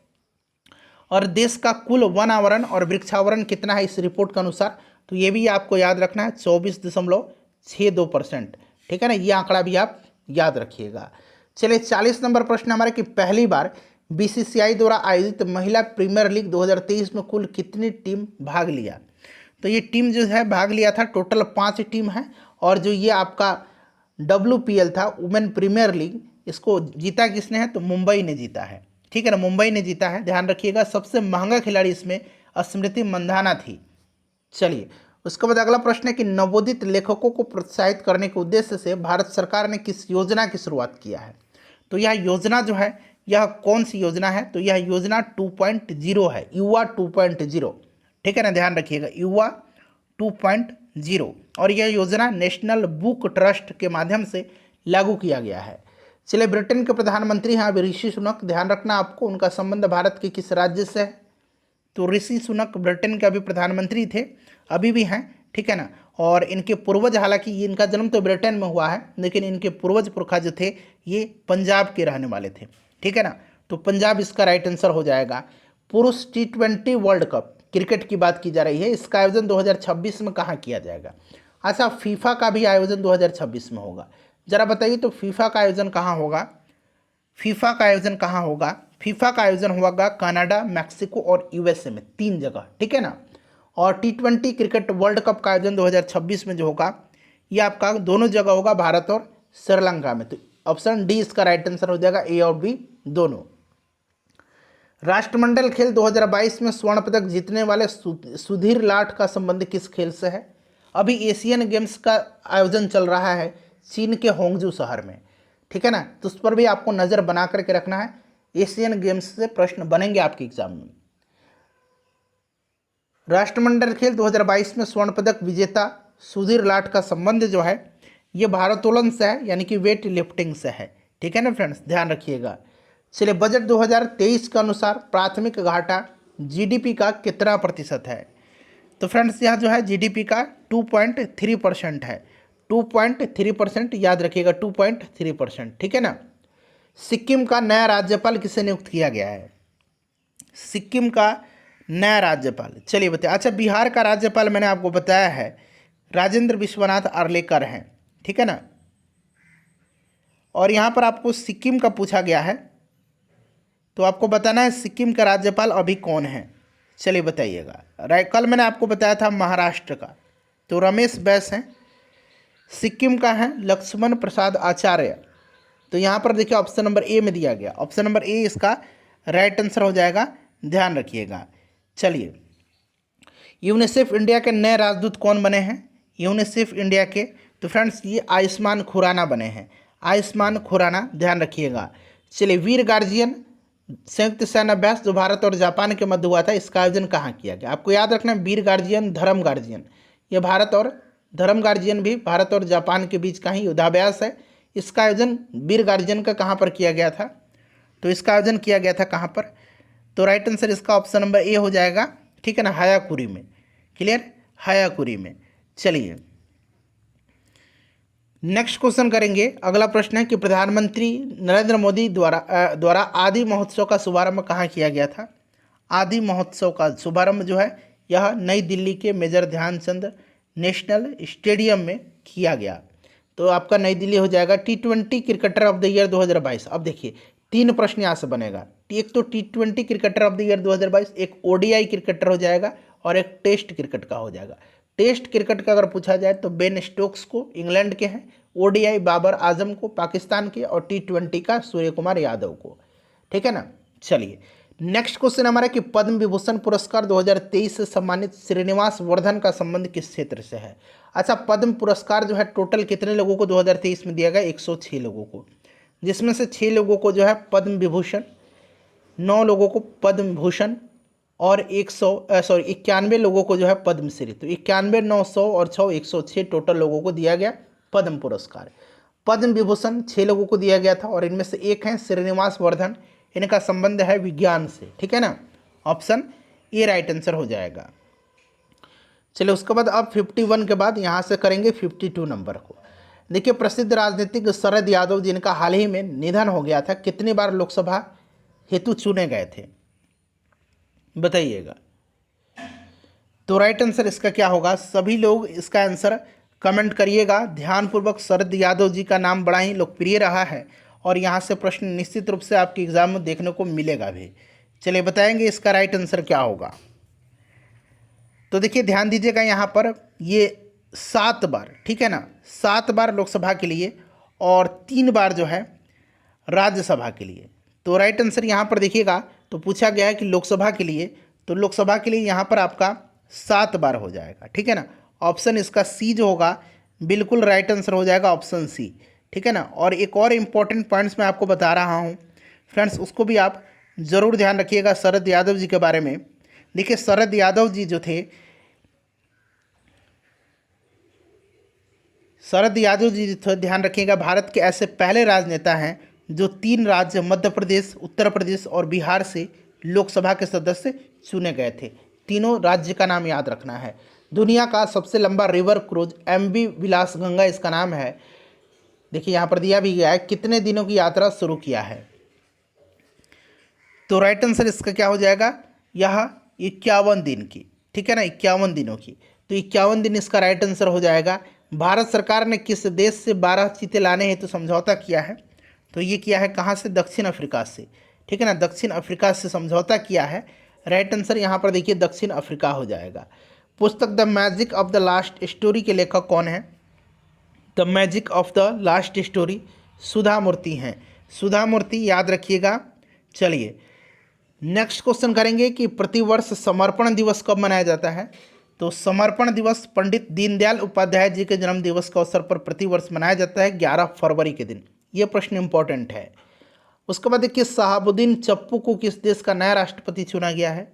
और देश का कुल वन आवरण और वृक्षावरण कितना है इस रिपोर्ट के अनुसार, तो ये भी आपको याद रखना है 24.62%। ठीक है ना, ये आंकड़ा भी आप याद रखिएगा। चलिए, 40 नंबर प्रश्न हमारे कि पहली बार BCCI द्वारा आयोजित महिला प्रीमियर लीग 2023 में कुल कितनी टीम भाग लिया। तो ये टीम जो है भाग लिया था, टोटल 5 टीम है। और जो ये आपका WPL था, वुमेन प्रीमियर लीग, इसको जीता किसने है, तो मुंबई ने जीता है। ठीक है ना, मुंबई ने जीता है, ध्यान रखिएगा। सबसे महंगा खिलाड़ी इसमें स्मृति मंधाना थी। चलिए, उसके बाद अगला प्रश्न है कि नवोदित लेखकों को प्रोत्साहित करने के उद्देश्य से भारत सरकार ने किस योजना की शुरुआत किया है। तो यह योजना जो है यह कौन सी योजना है, तो यह योजना 2.0 है, युवा 2.0। ठीक है ना, ध्यान रखिएगा, युवा 2.0। और यह योजना नेशनल बुक ट्रस्ट के माध्यम से लागू किया गया है। चलिए, ब्रिटेन के प्रधानमंत्री हैं अभी ऋषि सुनक, ध्यान रखना आपको, उनका संबंध भारत के किस राज्य से है, तो ऋषि सुनक ब्रिटेन के अभी प्रधानमंत्री थे, अभी भी हैं। ठीक है ना, और इनके पूर्वज, हालांकि इनका जन्म तो ब्रिटेन में हुआ है, लेकिन इनके पूर्वज पुरखा जो थे ये पंजाब के रहने वाले थे। ठीक है ना, तो पंजाब इसका राइट आंसर हो जाएगा। पुरुष T20 वर्ल्ड कप क्रिकेट की बात की जा रही है, इसका आयोजन 2026 में कहाँ किया जाएगा। अच्छा, फीफा का भी आयोजन 2026 में होगा। जरा बताइए तो फीफा का आयोजन कहाँ होगा? फीफा का आयोजन कहाँ होगा? फीफा का आयोजन होगा कनाडा, मैक्सिको और यूएसए में, 3 जगह, ठीक है ना। और T20 क्रिकेट वर्ल्ड कप का आयोजन 2026 में जो होगा ये आपका दोनों जगह होगा, भारत और श्रीलंका में। तो ऑप्शन डी इसका राइट आंसर हो जाएगा, ए और बी दोनों। राष्ट्रमंडल खेल 2022 में स्वर्ण पदक जीतने वाले सुधीर लाठ का संबंध किस खेल से है? अभी एशियन गेम्स का आयोजन चल रहा है चीन के होंगजू शहर में, ठीक है ना। तो उस पर भी आपको नज़र बना करके रखना है, एशियन गेम्स से प्रश्न बनेंगे आपके एग्जाम में। राष्ट्रमंडल खेल 2022 में स्वर्ण पदक विजेता सुधीर लाठ का संबंध जो है ये भारोत्तोलन से है, यानी कि वेट लिफ्टिंग से है, ठीक है ना फ्रेंड्स, ध्यान रखिएगा। चलिए, बजट 2023 के अनुसार प्राथमिक घाटा जीडीपी का कितना प्रतिशत है? तो फ्रेंड्स यहाँ जो है जीडीपी का 2.3% है, 2.3%, याद रखिएगा 2.3%, ठीक है ना। सिक्किम का नया राज्यपाल किसे नियुक्त किया गया है? सिक्किम का नया राज्यपाल, चलिए बताइए। अच्छा, बिहार का राज्यपाल मैंने आपको बताया है राजेंद्र विश्वनाथ आर्लेकर हैं, ठीक है ना। और यहाँ पर आपको सिक्किम का पूछा गया है, तो आपको बताना है सिक्किम का राज्यपाल अभी कौन है। चलिए बताइएगा। कल मैंने आपको बताया था महाराष्ट्र का, तो रमेश बैस हैं। सिक्किम का है लक्ष्मण प्रसाद आचार्य। तो यहाँ पर देखिए ऑप्शन नंबर ए में दिया गया, ऑप्शन नंबर ए इसका राइट आंसर हो जाएगा, ध्यान रखिएगा। चलिए, यूनिसेफ इंडिया के नए राजदूत कौन बने हैं? यूनिसेफ इंडिया के, तो फ्रेंड्स ये आयुष्मान खुराना बने हैं, आयुष्मान खुराना, ध्यान रखिएगा। चलिए, वीर गार्जियन संयुक्त सैन्य अभ्यास जो भारत और जापान के मध्य हुआ था, इसका आयोजन कहाँ किया गया? आपको याद रखना है, वीर गार्जियन, धर्म गार्जियन, ये भारत और धर्म गार्जियन भी भारत और जापान के बीच का ही युद्धाभ्यास है। इसका आयोजन वीर गार्जियन का कहाँ पर किया गया था? तो इसका आयोजन किया गया था कहाँ पर? तो राइट आंसर इसका ऑप्शन नंबर ए हो जाएगा, ठीक है ना, हायाकुरी में। क्लियर, हायाकुरी में। चलिए, नेक्स्ट क्वेश्चन करेंगे। अगला प्रश्न है कि प्रधानमंत्री नरेंद्र मोदी द्वारा आदि महोत्सव का शुभारंभ कहाँ किया गया था? आदि महोत्सव का शुभारंभ जो है यह नई दिल्ली के मेजर ध्यानचंद नेशनल स्टेडियम में किया गया। तो आपका नई दिल्ली हो जाएगा। T20 cricketer of the year 2022। अब देखिए 3 प्रश्न यहाँ से बनेगा। एक तो T20 cricketer of the year 2022, एक ODI क्रिकेटर हो जाएगा और एक टेस्ट क्रिकेट का हो जाएगा। टेस्ट क्रिकेट का अगर पूछा जाए तो बेन स्टोक्स को, इंग्लैंड के हैं। ODI बाबर आजम को, पाकिस्तान के। और T20 का सूर्य कुमार यादव को, ठीक है ना। चलिए, नेक्स्ट क्वेश्चन हमारा कि पद्म विभूषण पुरस्कार 2023 से सम्मानित श्रीनिवास वर्धन का संबंध किस क्षेत्र से है? अच्छा, पद्म पुरस्कार जो है टोटल कितने लोगों को 2023 में दिया गया? 106 लोगों को, जिसमें से 6 लोगों को जो है पद्म विभूषण, 9 लोगों को पद्म भूषण और 91 लोगों को जो है पद्मश्री। तो 91, 900 और 6, 106 टोटल लोगों को दिया गया पद्म पुरस्कार। पद्म विभूषण 6 लोगों को दिया गया था और इनमें से एक हैं श्रीनिवास वर्धन, इनका संबंध है विज्ञान से, ठीक है ना। ऑप्शन ए राइट आंसर हो जाएगा। चलिए, उसके बाद अब 51 के बाद यहाँ से करेंगे 52 नंबर को। देखिए, प्रसिद्ध राजनीतिक शरद यादव जिनका हाल ही में निधन हो गया था, कितनी बार लोकसभा हेतु चुने गए थे? बताइएगा। तो राइट आंसर इसका क्या होगा? सभी लोग इसका आंसर कमेंट करिएगा ध्यानपूर्वक। शरद यादव जी का नाम बड़ा ही लोकप्रिय रहा है और यहाँ से प्रश्न निश्चित रूप से आपके एग्जाम में देखने को मिलेगा भी। चलिए बताएंगे इसका राइट आंसर क्या होगा। तो देखिए ध्यान दीजिएगा, यहाँ पर ये 7 बार, ठीक है ना, 7 बार लोकसभा के लिए और 3 बार जो है राज्यसभा के लिए। तो राइट आंसर यहाँ पर देखिएगा, तो पूछा गया है कि लोकसभा के लिए, तो लोकसभा के लिए यहाँ पर आपका 7 बार हो जाएगा, ठीक है ना। ऑप्शन इसका सी जो होगा बिल्कुल राइट आंसर हो जाएगा, ऑप्शन सी, ठीक है ना। और एक और इम्पॉर्टेंट पॉइंट्स मैं आपको बता रहा हूँ फ्रेंड्स, उसको भी आप ज़रूर ध्यान रखिएगा शरद यादव जी के बारे में। देखिए, शरद यादव जी जो थे, शरद यादव जी तो ध्यान रखिएगा, भारत के ऐसे पहले राजनेता हैं जो 3 राज्य मध्य प्रदेश, उत्तर प्रदेश और बिहार से लोकसभा के सदस्य चुने गए थे। तीनों राज्य का नाम याद रखना है। दुनिया का सबसे लंबा रिवर क्रूज MV विलास गंगा इसका नाम है। देखिए यहाँ पर दिया भी गया है कितने दिनों की यात्रा शुरू किया है। तो राइट आंसर इसका क्या हो जाएगा? यह 51 दिन की, ठीक है ना, 51 दिनों की। तो 51 दिन इसका राइट आंसर हो जाएगा। भारत सरकार ने किस देश से 12 चीते लाने हेतु समझौता किया है? तो ये किया है कहाँ से? दक्षिण अफ्रीका से। ठीक है ना, दक्षिण अफ्रीका से समझौता किया है। राइट आंसर यहाँ पर देखिए दक्षिण अफ्रीका हो जाएगा। पुस्तक the magic of the last story के लेखक कौन है? The magic of the last story Sudha Murthy हैं। सुधा मूर्ति याद रखिएगा। चलिए नेक्स्ट क्वेश्चन करेंगे कि प्रतिवर्ष समर्पण दिवस कब मनाया जाता है? तो समर्पण दिवस पंडित दीनदयाल उपाध्याय जी के जन्म दिवस के अवसर पर प्रतिवर्ष मनाया जाता है 11 फरवरी के दिन। ये प्रश्न इंपॉर्टेंट है। उसके बाद देखिए शहाबुद्दीन चप्पू को किस देश का नया राष्ट्रपति चुना गया है?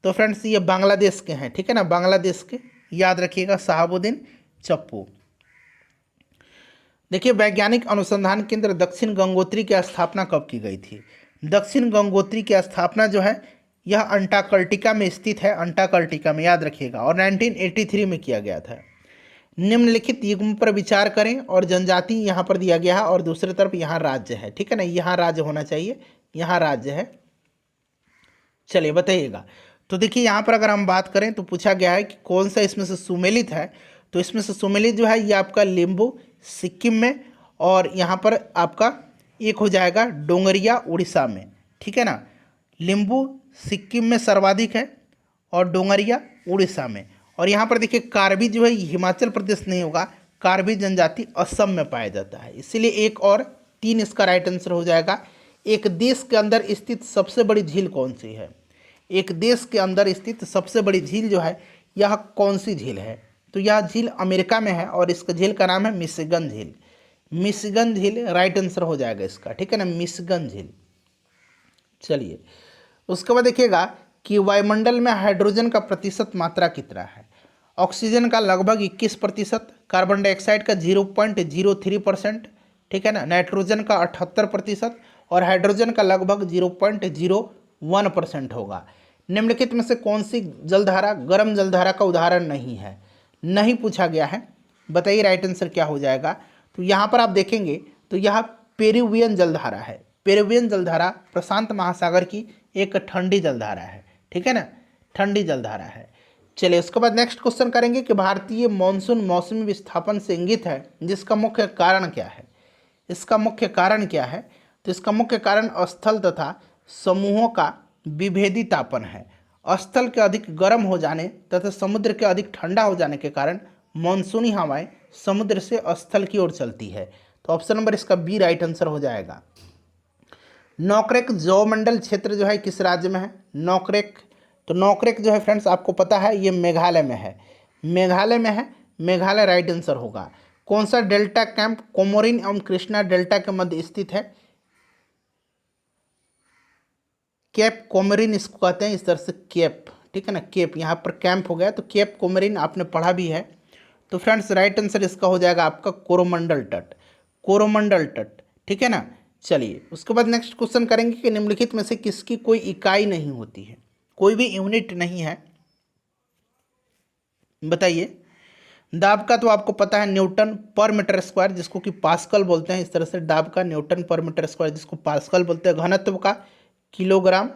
तो फ्रेंड्स ये बांग्लादेश के हैं। ठीक है ना, बांग्लादेश के, याद रखिएगा शहाबुद्दीन चप्पू। देखिए वैज्ञानिक अनुसंधान केंद्र दक्षिण गंगोत्री की स्थापना कब की गई थी? दक्षिण गंगोत्री की स्थापना जो है यह अंटार्कटिका में स्थित है, अंटार्कटिका में, याद रखिएगा, और 1983 में किया गया था। निम्नलिखित युग्म पर विचार करें और जनजाति यहाँ पर दिया गया है और दूसरी तरफ यहाँ राज्य है। ठीक है ना, यहाँ राज्य होना चाहिए, यहाँ राज्य है। चलिए बताइएगा। तो देखिए यहाँ पर अगर हम बात करें तो पूछा गया है कि कौन सा इसमें से सुमेलित है? तो इसमें से सुमेलित जो है ये आपका लिम्बू सिक्किम में, और यहाँ पर आपका एक हो जाएगा डोंगरिया उड़ीसा में। ठीक है ना, लिम्बू सिक्किम में सर्वाधिक है और डोंगरिया उड़ीसा में। और यहाँ पर देखिए कार्बी जो है हिमाचल प्रदेश नहीं होगा, कार्बी जनजाति असम में पाया जाता है, इसीलिए 1 और 3 इसका राइट आंसर हो जाएगा। एक देश के अंदर स्थित सबसे बड़ी झील कौन सी है? एक देश के अंदर स्थित सबसे बड़ी झील जो है यह कौन सी झील है? तो यह झील अमेरिका में है और इसका झील का नाम है मिशिगन झील। मिशिगन झील राइट आंसर हो जाएगा इसका। ठीक है ना, मिशिगन झील। चलिए उसके बाद देखिएगा कि वायुमंडल में हाइड्रोजन का प्रतिशत मात्रा कितना है? ऑक्सीजन का लगभग 21%, कार्बन डाइऑक्साइड का 0.03%, ठीक है ना, नाइट्रोजन का 78% और हाइड्रोजन का लगभग 0.01% होगा। निम्नलिखित में से कौन सी जलधारा गर्म जलधारा का उदाहरण नहीं है? नहीं पूछा गया है, बताइए राइट आंसर क्या हो जाएगा? तो यहाँ पर आप देखेंगे तो यह पेरुवियन जलधारा है। पेरुवियन जलधारा प्रशांत महासागर की एक ठंडी जलधारा है। ठीक है ना, ठंडी जलधारा है। चलिए उसके बाद नेक्स्ट क्वेश्चन करेंगे कि भारतीय मॉनसून मौसमी विस्थापन से इंगित है, जिसका मुख्य कारण क्या है? इसका मुख्य कारण क्या है? तो इसका मुख्य कारण स्थल तथा समूहों का विभेदीतापन है। स्थल के अधिक गर्म हो जाने तथा समुद्र के अधिक ठंडा हो जाने के कारण मानसूनी हवाएं समुद्र से स्थल की ओर चलती है। तो ऑप्शन नंबर इसका बी राइट आंसर हो जाएगा। नौकरेक जौमंडल क्षेत्र जो है किस राज्य में है? नौकरेक, तो नौकरेक जो है फ्रेंड्स आपको पता है ये मेघालय में है, मेघालय में है, मेघालय राइट आंसर होगा। कौन सा डेल्टा कैंप कोमोरिन एवं कृष्णा डेल्टा के मध्य स्थित है? केप कोमोरिन इसको कहते हैं, इस तरह से केप, ठीक है ना, केप, यहाँ पर कैंप हो गया तो केप कोमोरिन आपने पढ़ा भी है। तो फ्रेंड्स राइट आंसर इसका हो जाएगा आपका कोरोमंडल तट, कोरोमंडल तट। ठीक है ना। चलिए उसके बाद नेक्स्ट क्वेश्चन करेंगे कि निम्नलिखित में से किसकी कोई इकाई नहीं होती है? कोई भी यूनिट नहीं है, बताइए। दाब का तो आपको पता है न्यूटन पर मीटर स्क्वायर, जिसको कि पास्कल बोलते हैं, इस तरह से दाब का न्यूटन पर मीटर स्क्वायर जिसको पास्कल बोलते हैं। घनत्व का किलोग्राम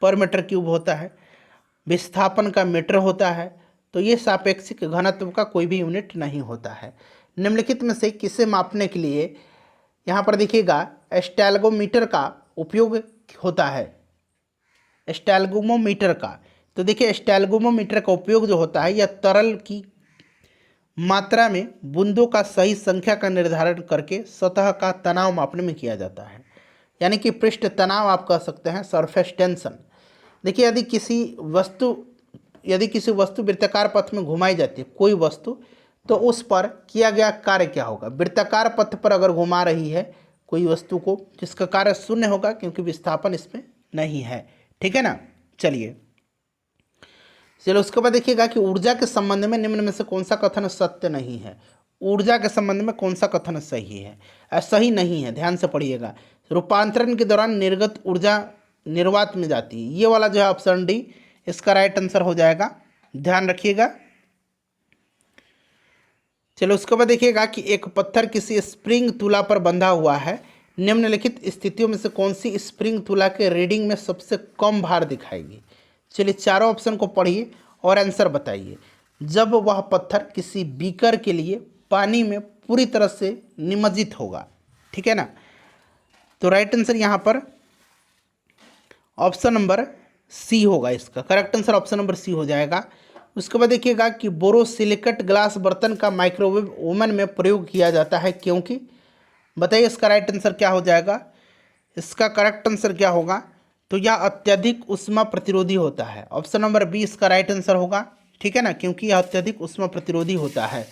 पर मीटर क्यूब होता है। विस्थापन का मीटर होता है। तो ये सापेक्षिक घनत्व का कोई भी यूनिट नहीं होता है। निम्नलिखित में से किसे मापने के लिए यहाँ पर देखिएगा स्टैल्गोमीटर का उपयोग होता है? स्टैल्गोमीटर का, तो देखिए स्टैल्गोमीटर का उपयोग जो होता है यह तरल की मात्रा में बूंदों का सही संख्या का निर्धारण करके सतह का तनाव मापने में किया जाता है, यानी कि पृष्ठ तनाव आप कह सकते हैं, सरफेस टेंशन। देखिए यदि किसी वस्तु वृत्ताकार पथ में घुमाई जाती है कोई वस्तु, तो उस पर किया गया कार्य क्या होगा? वृत्ताकार पथ पर अगर घुमा रही है कोई वस्तु को, जिसका कार्य शून्य होगा क्योंकि विस्थापन इसमें नहीं है। ठीक है ना। चलिए उसके बाद देखिएगा कि ऊर्जा के संबंध में निम्न में से कौन सा कथन सत्य नहीं है? ऊर्जा के संबंध में कौन सा कथन सही है? सही नहीं है, ध्यान से पढ़िएगा। रूपांतरण के दौरान निर्गत ऊर्जा निर्वात में जाती है, ये वाला जो है ऑप्शन डी इसका राइट आंसर हो जाएगा, ध्यान रखिएगा। चलो उसके बाद देखिएगा कि एक पत्थर किसी स्प्रिंग तुला पर बंधा हुआ है, निम्नलिखित स्थितियों में से कौन सी स्प्रिंग तुला के रीडिंग में सबसे कम भार दिखाएगी? चलिए चारों ऑप्शन को पढ़िए और आंसर बताइए। जब वह पत्थर किसी बीकर के लिए पानी में पूरी तरह से निमज्जित होगा। ठीक है ना। तो राइट आंसर यहाँ पर ऑप्शन नंबर सी होगा, इसका correct answer option number C हो जाएगा। उसके बाद देखिएगा कि बोरोसिलिकेट ग्लास बर्तन का माइक्रोवेव ओवन में प्रयोग किया जाता है क्योंकि, बताइए इसका राइट आंसर क्या हो जाएगा। इसका करेक्ट आंसर क्या होगा, तो यह अत्यधिक ऊष्मा प्रतिरोधी होता है। ऑप्शन नंबर बी इसका राइट आंसर होगा। ठीक है ना, क्योंकि यह अत्यधिक ऊष्मा प्रतिरोधी होता है।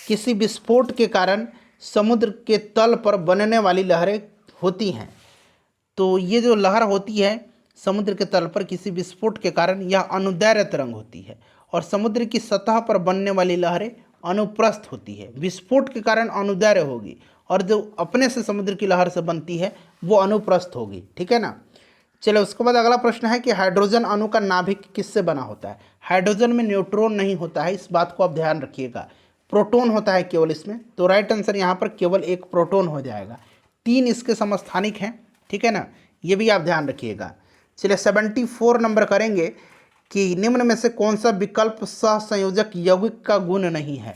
किसी विस्फोट के कारण समुद्र के तल पर बनने वाली लहरें होती हैं। तो ये जो लहर होती है समुद्र के तल पर किसी विस्फोट के कारण, यह अनुदैर्घ्य तरंग होती है और समुद्र की सतह पर बनने वाली लहरें अनुप्रस्थ होती है। विस्फोट के कारण अनुदैर्घ्य होगी और जो अपने से समुद्र की लहर से बनती है वो अनुप्रस्थ होगी। ठीक है ना। चलो उसके बाद अगला प्रश्न है कि हाइड्रोजन अणु का नाभिक किससे बना होता है। हाइड्रोजन में न्यूट्रॉन नहीं होता है, इस बात को आप ध्यान रखिएगा। प्रोटॉन होता है केवल इसमें। तो राइट आंसर यहाँ पर केवल एक प्रोटॉन हो जाएगा। 3 इसके समस्थानिक हैं। ठीक है ना, ये भी आप ध्यान रखिएगा। चलिए 74 नंबर करेंगे कि निम्न में से कौन सा विकल्प सहसंयोजक यौगिक का गुण नहीं है।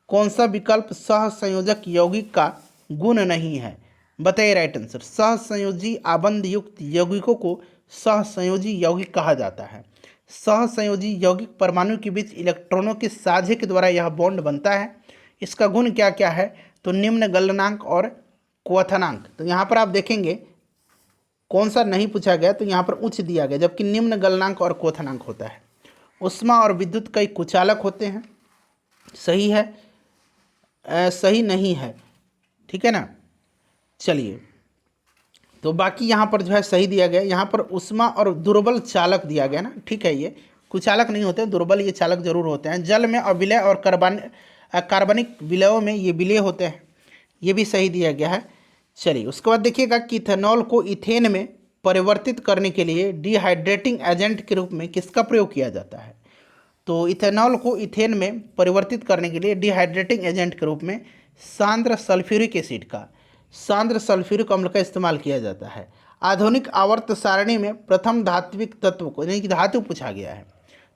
कौन सा विकल्प सहसंयोजक यौगिक का गुण नहीं है, बताइए राइट आंसर। सहसंयोजी आबंध युक्त यौगिकों को सहसंयोजी यौगिक कहा जाता है। सहसंयोजी यौगिक परमाणु के बीच इलेक्ट्रॉनों के साझे के द्वारा यह बॉन्ड बनता है। इसका गुण क्या क्या है, तो निम्न गलनांक और क्वथनांक। तो यहाँ पर आप देखेंगे कौन सा नहीं पूछा गया, तो यहाँ पर उच्च दिया गया, जबकि निम्न गलनांक और क्वथनांक होता है। ऊष्मा और विद्युत कई कुचालक होते हैं, सही है, सही नहीं है। ठीक है ना। चलिए तो बाकी यहाँ पर जो है सही दिया गया। यहाँ पर ऊष्मा और दुर्बल चालक दिया गया ना, ठीक है। ये कुचालक नहीं होते, दुर्बल ये चालक जरूर होते हैं। जल में अविलय और कार्बनिक विलयों में ये विलय होते हैं, ये भी सही दिया गया है। चलिए उसके बाद देखिएगा कि इथेनॉल को इथेन में परिवर्तित करने के लिए डिहाइड्रेटिंग एजेंट के रूप में किसका प्रयोग किया जाता है। तो इथेनॉल को इथेन में परिवर्तित करने के लिए डिहाइड्रेटिंग एजेंट के रूप में सांद्र सल्फ्यूरिक एसिड का, सांद्र सल्फ्यूरिक अम्ल का इस्तेमाल किया जाता है। आधुनिक आवर्त सारणी में प्रथम धात्विक तत्व को, यानी कि धातु पूछा गया है।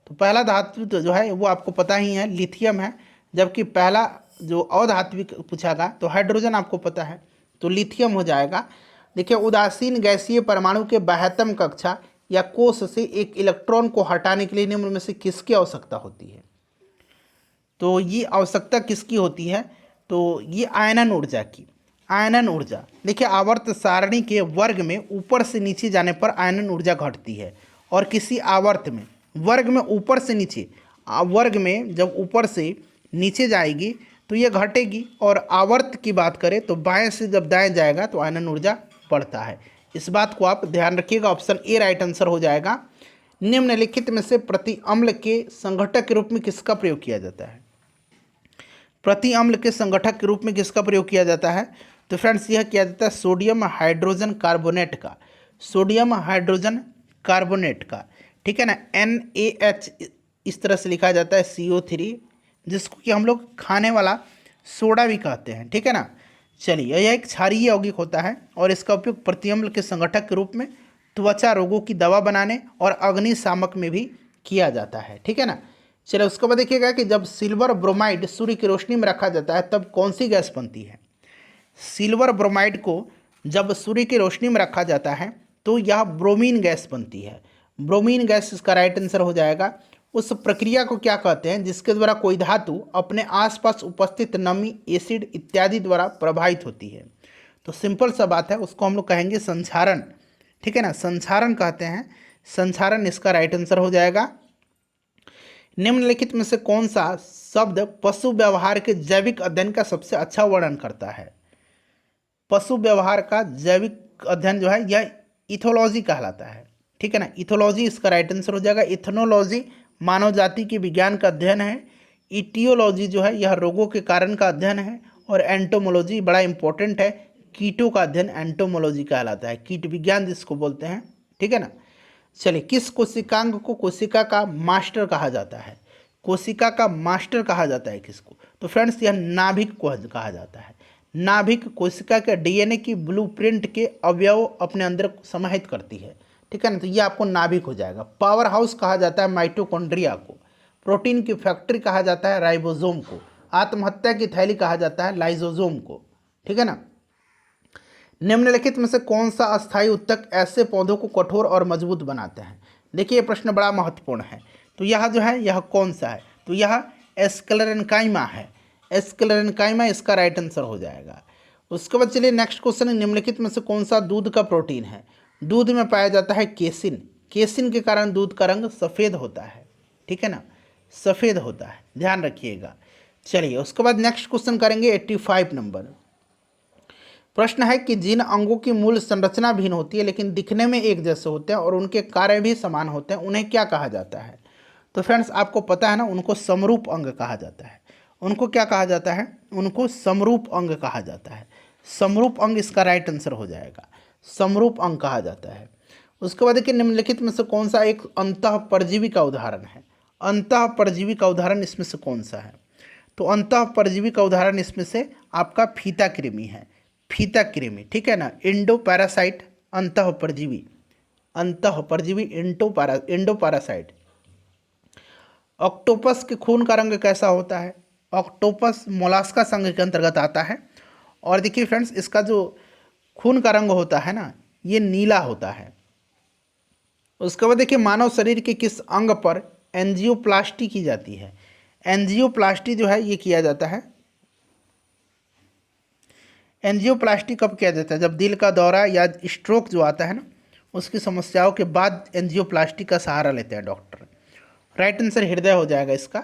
तो पहला धातु तो जो है वो आपको पता ही है, लिथियम है। जबकि पहला जो अधात्विक पूछा गया तो हाइड्रोजन आपको पता है, तो लिथियम हो जाएगा। देखिए उदासीन गैसीय परमाणु के बाह्यतम कक्षा या कोश से एक इलेक्ट्रॉन को हटाने के लिए निम्न में से किसकी आवश्यकता होती है। तो ये आवश्यकता किसकी होती है, तो ये आयनन ऊर्जा की। आयनन ऊर्जा, देखिए आवर्त सारणी के वर्ग में ऊपर से नीचे जाने पर आयनन ऊर्जा घटती है, और किसी आवर्त में वर्ग में ऊपर से नीचे, वर्ग में जब ऊपर से नीचे जाएगी तो ये घटेगी। और आवर्त की बात करें तो बाएं से जब दाएं जाएगा तो आयनन ऊर्जा बढ़ता है। इस बात को आप ध्यान रखिएगा। ऑप्शन ए राइट आंसर हो जाएगा। निम्नलिखित में से प्रति अम्ल के संघटक के रूप में किसका प्रयोग किया जाता है। प्रति अम्ल के संगठक के रूप में किसका प्रयोग किया जाता है, तो फ्रेंड्स यह किया जाता है सोडियम हाइड्रोजन कार्बोनेट का, सोडियम हाइड्रोजन कार्बोनेट का। ठीक है ना, NaH इस तरह से लिखा जाता है, CO3, जिसको कि हम लोग खाने वाला सोडा भी कहते हैं। ठीक है ना। चलिए यह एक क्षारीय यौगिक होता है और इसका उपयोग प्रतिअम्ल के संगठक के रूप में त्वचा रोगों की दवा बनाने और अग्निशामक में भी किया जाता है। ठीक है ना। चलिए उसके बाद देखिएगा कि जब सिल्वर ब्रोमाइड सूर्य की रोशनी में रखा जाता है तब कौन सी गैस बनती है। सिल्वर ब्रोमाइड को जब सूर्य की रोशनी में रखा जाता है तो यह ब्रोमीन गैस बनती है। ब्रोमीन गैस इसका राइट आंसर हो जाएगा। उस प्रक्रिया को क्या कहते हैं जिसके द्वारा कोई धातु अपने आसपास उपस्थित नमी, एसिड इत्यादि द्वारा प्रभावित होती है। तो सिंपल सा बात है, उसको हम लोग कहेंगे संक्षारण। ठीक है ना, संक्षारण कहते हैं, संक्षारण इसका राइट आंसर हो जाएगा। निम्नलिखित में से कौन सा शब्द पशु व्यवहार के जैविक अध्ययन का सबसे अच्छा वर्णन करता है। पशु व्यवहार का जैविक अध्ययन जो है यह इथोलॉजी कहलाता है। ठीक है ना, इथोलॉजी इसका राइट आंसर हो जाएगा। इथनोलॉजी मानव जाति के विज्ञान का अध्ययन है। इटियोलॉजी जो है यह रोगों के कारण का अध्ययन है। और एंटोमोलॉजी बड़ा इंपॉर्टेंट है, कीटों का अध्ययन एंटोमोलॉजी कहलाता है, कीट विज्ञान जिसको बोलते हैं। ठीक है ना। चलिए किस कोशिकांग को कोशिका का मास्टर कहा जाता है। कोशिका का मास्टर कहा जाता है किसको, तो फ्रेंड्स यह नाभिक को कहा जाता है। नाभिक कोशिका के DNA की ब्लूप्रिंट के अवयव अपने अंदर समाहित करती है। ठीक है ना, तो ये आपको नाभिक हो जाएगा। पावर हाउस कहा जाता है माइटोकॉन्ड्रिया को। प्रोटीन की फैक्ट्री कहा जाता है राइबोसोम को, आत्महत्या की थैली कहा जाता है लाइसोसोम को, ठीक है ना। निम्नलिखित में से कौन सा अस्थायी उत्तक ऐसे पौधों को कठोर और मजबूत बनाते हैं। देखिए ये प्रश्न बड़ा महत्वपूर्ण है। तो यह जो है यह कौन सा है, तो यह एस्क्लेरेन्काइमा है। एस्क्लेरेन्काइमा इसका राइट आंसर हो जाएगा। उसके बाद चलिए नेक्स्ट क्वेश्चन, निम्नलिखित में से कौन सा दूध का प्रोटीन है। दूध में पाया जाता है केसिन। केसिन के कारण दूध का रंग सफ़ेद होता है, ठीक है ना, सफ़ेद होता है, ध्यान रखिएगा। चलिए उसके बाद नेक्स्ट क्वेश्चन करेंगे 85 नंबर। प्रश्न है कि जिन अंगों की मूल संरचना भिन्न होती है लेकिन दिखने में एक जैसे होते हैं और उनके कार्य भी समान होते हैं, उन्हें क्या कहा जाता है। तो फ्रेंड्स आपको पता है ना, उनको समरूप अंग कहा जाता है। उनको क्या कहा जाता है, उनको समरूप अंग कहा जाता है। समरूप अंग इसका राइट आंसर हो जाएगा, समरूप अंग कहा जाता है। उसके बाद देखिए निम्नलिखित में से कौन सा एक अंतः परजीवी का उदाहरण है। अंतः परजीवी का उदाहरण इसमें से कौन सा है, तो अंतः परजीवी का उदाहरण इसमें से आपका फीता कृमि है। फीता कृमि, ठीक है ना, इंडो पैरासाइट, अंतः परजीवी, अंतः परजीवी इंडो पैरासाइट। ऑक्टोपस के खून का रंग कैसा होता है। ऑक्टोपस मोलास्का संघ के अंतर्गत आता है। और देखिए फ्रेंड्स इसका जो खून का रंग होता है ना, ये नीला होता है। उसके बाद देखिए मानव शरीर के किस अंग पर एंजियोप्लास्टी की जाती है। एंजियोप्लास्टी जो है ये किया जाता है, एंजियोप्लास्टी कब किया जाता है, जब दिल का दौरा या स्ट्रोक जो आता है ना, उसकी समस्याओं के बाद एंजियोप्लास्टी का सहारा लेते हैं डॉक्टर। राइट आंसर हृदय हो जाएगा इसका।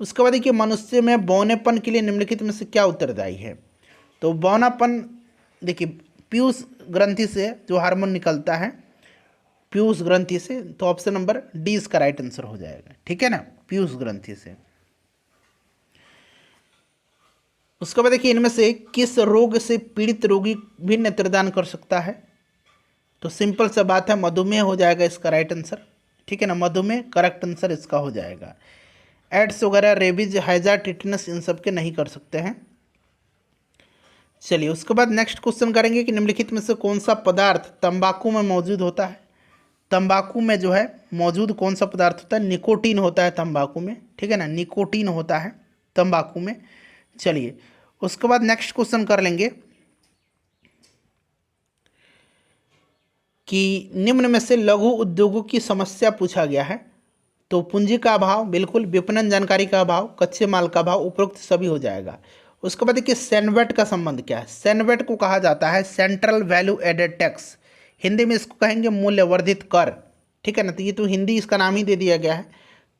उसके बाद देखिए मनुष्य में बौनेपन के लिए निम्नलिखित में से क्या उत्तरदायी है। तो बौनापन देखिए पीयूष ग्रंथि से जो हार्मोन निकलता है, पीयूष ग्रंथि से, तो ऑप्शन नंबर डी इसका राइट आंसर हो जाएगा, ठीक है ना, पीयूष ग्रंथि से। उसके बाद देखिए इनमें से किस रोग से पीड़ित रोगी भी नेत्रदान कर सकता है। तो सिंपल सा बात है, मधुमेह हो जाएगा इसका राइट आंसर, ठीक है ना, मधुमेह करेक्ट आंसर इसका हो जाएगा। एड्स वगैरह, रेबीज, हैजा, टिटनस इन सब के नहीं कर सकते हैं। चलिए उसके बाद नेक्स्ट क्वेश्चन करेंगे कि निम्नलिखित में से कौन सा पदार्थ तंबाकू में मौजूद होता है। तंबाकू में जो है मौजूद कौन सा पदार्थ होता है, निकोटीन होता है तंबाकू में, ठीक है ना, निकोटीन होता है तंबाकू में। चलिए उसके बाद नेक्स्ट क्वेश्चन कर लेंगे कि निम्न में से लघु उद्योगों की समस्या पूछा गया है। तो पूंजी का अभाव, बिल्कुल, विपणन जानकारी का अभाव, कच्चे माल का अभाव, उपरोक्त सभी हो जाएगा। उसके बाद देखिए सैनवेट का संबंध क्या है। सैनवेट को कहा जाता है central value added tax, Hindi में इसको कहेंगे मूल्य वर्धित कर, ठीक है ना, तो ये तो हिंदी इसका नाम ही दे दिया गया है।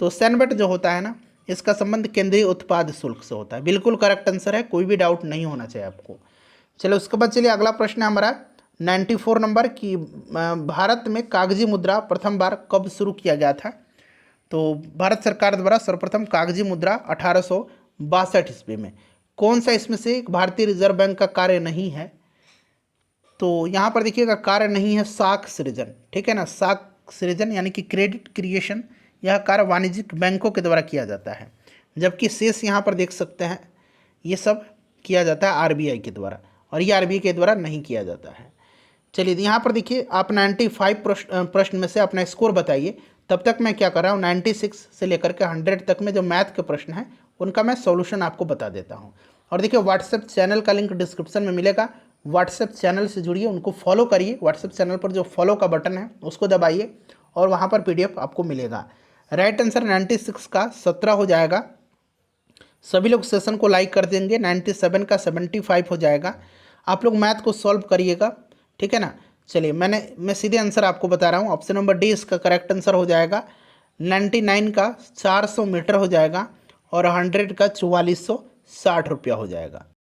तो सैनवेट जो होता है ना, इसका संबंध केंद्रीय उत्पाद शुल्क से होता है। बिल्कुल करेक्ट आंसर है, कोई भी डाउट नहीं होना चाहिए आपको। चलो उसके बाद चलिए अगला प्रश्न है हमारा 94 नंबर की, भारत में कागजी मुद्रा प्रथम बार कब शुरू किया गया था। तो भारत सरकार द्वारा सर्वप्रथम कागजी मुद्रा 1862 ईस्वी में। कौन सा इसमें से भारतीय रिजर्व बैंक का कार्य नहीं है। तो यहाँ पर देखिएगा कार्य नहीं है साख सृजन, ठीक है ना, साख सृजन यानी कि क्रेडिट क्रिएशन, यह कार्य वाणिज्यिक बैंकों के द्वारा किया जाता है। जबकि शेष यहाँ पर देख सकते हैं ये सब किया जाता है आरबीआई के द्वारा, और ये आरबीआई के द्वारा नहीं किया जाता है। चलिए यहाँ पर देखिए आप 95 प्रश्न में से अपना स्कोर बताइए। तब तक मैं क्या कर रहा हूँ 96 से लेकर के 100 तक में जो मैथ के प्रश्न हैं उनका मैं सॉल्यूशन आपको बता देता हूँ। और देखिए व्हाट्सएप चैनल का लिंक डिस्क्रिप्शन में मिलेगा, व्हाट्सएप चैनल से जुड़िए, उनको फॉलो करिए। व्हाट्सएप चैनल पर जो फॉलो का बटन है उसको दबाइए और वहाँ पर PDF आपको मिलेगा। राइट आंसर 96 का 17 हो जाएगा। सभी लोग सेशन को लाइक कर देंगे। 97 का 75 हो जाएगा। आप लोग मैथ को सॉल्व करिएगा, ठीक है ना। चलिए मैं सीधे आंसर आपको बता रहा हूँ, ऑप्शन नंबर डी इसका करेक्ट आंसर हो जाएगा। 99 का 400 मीटर हो जाएगा और 100 का 4460 रुपया हो जाएगा।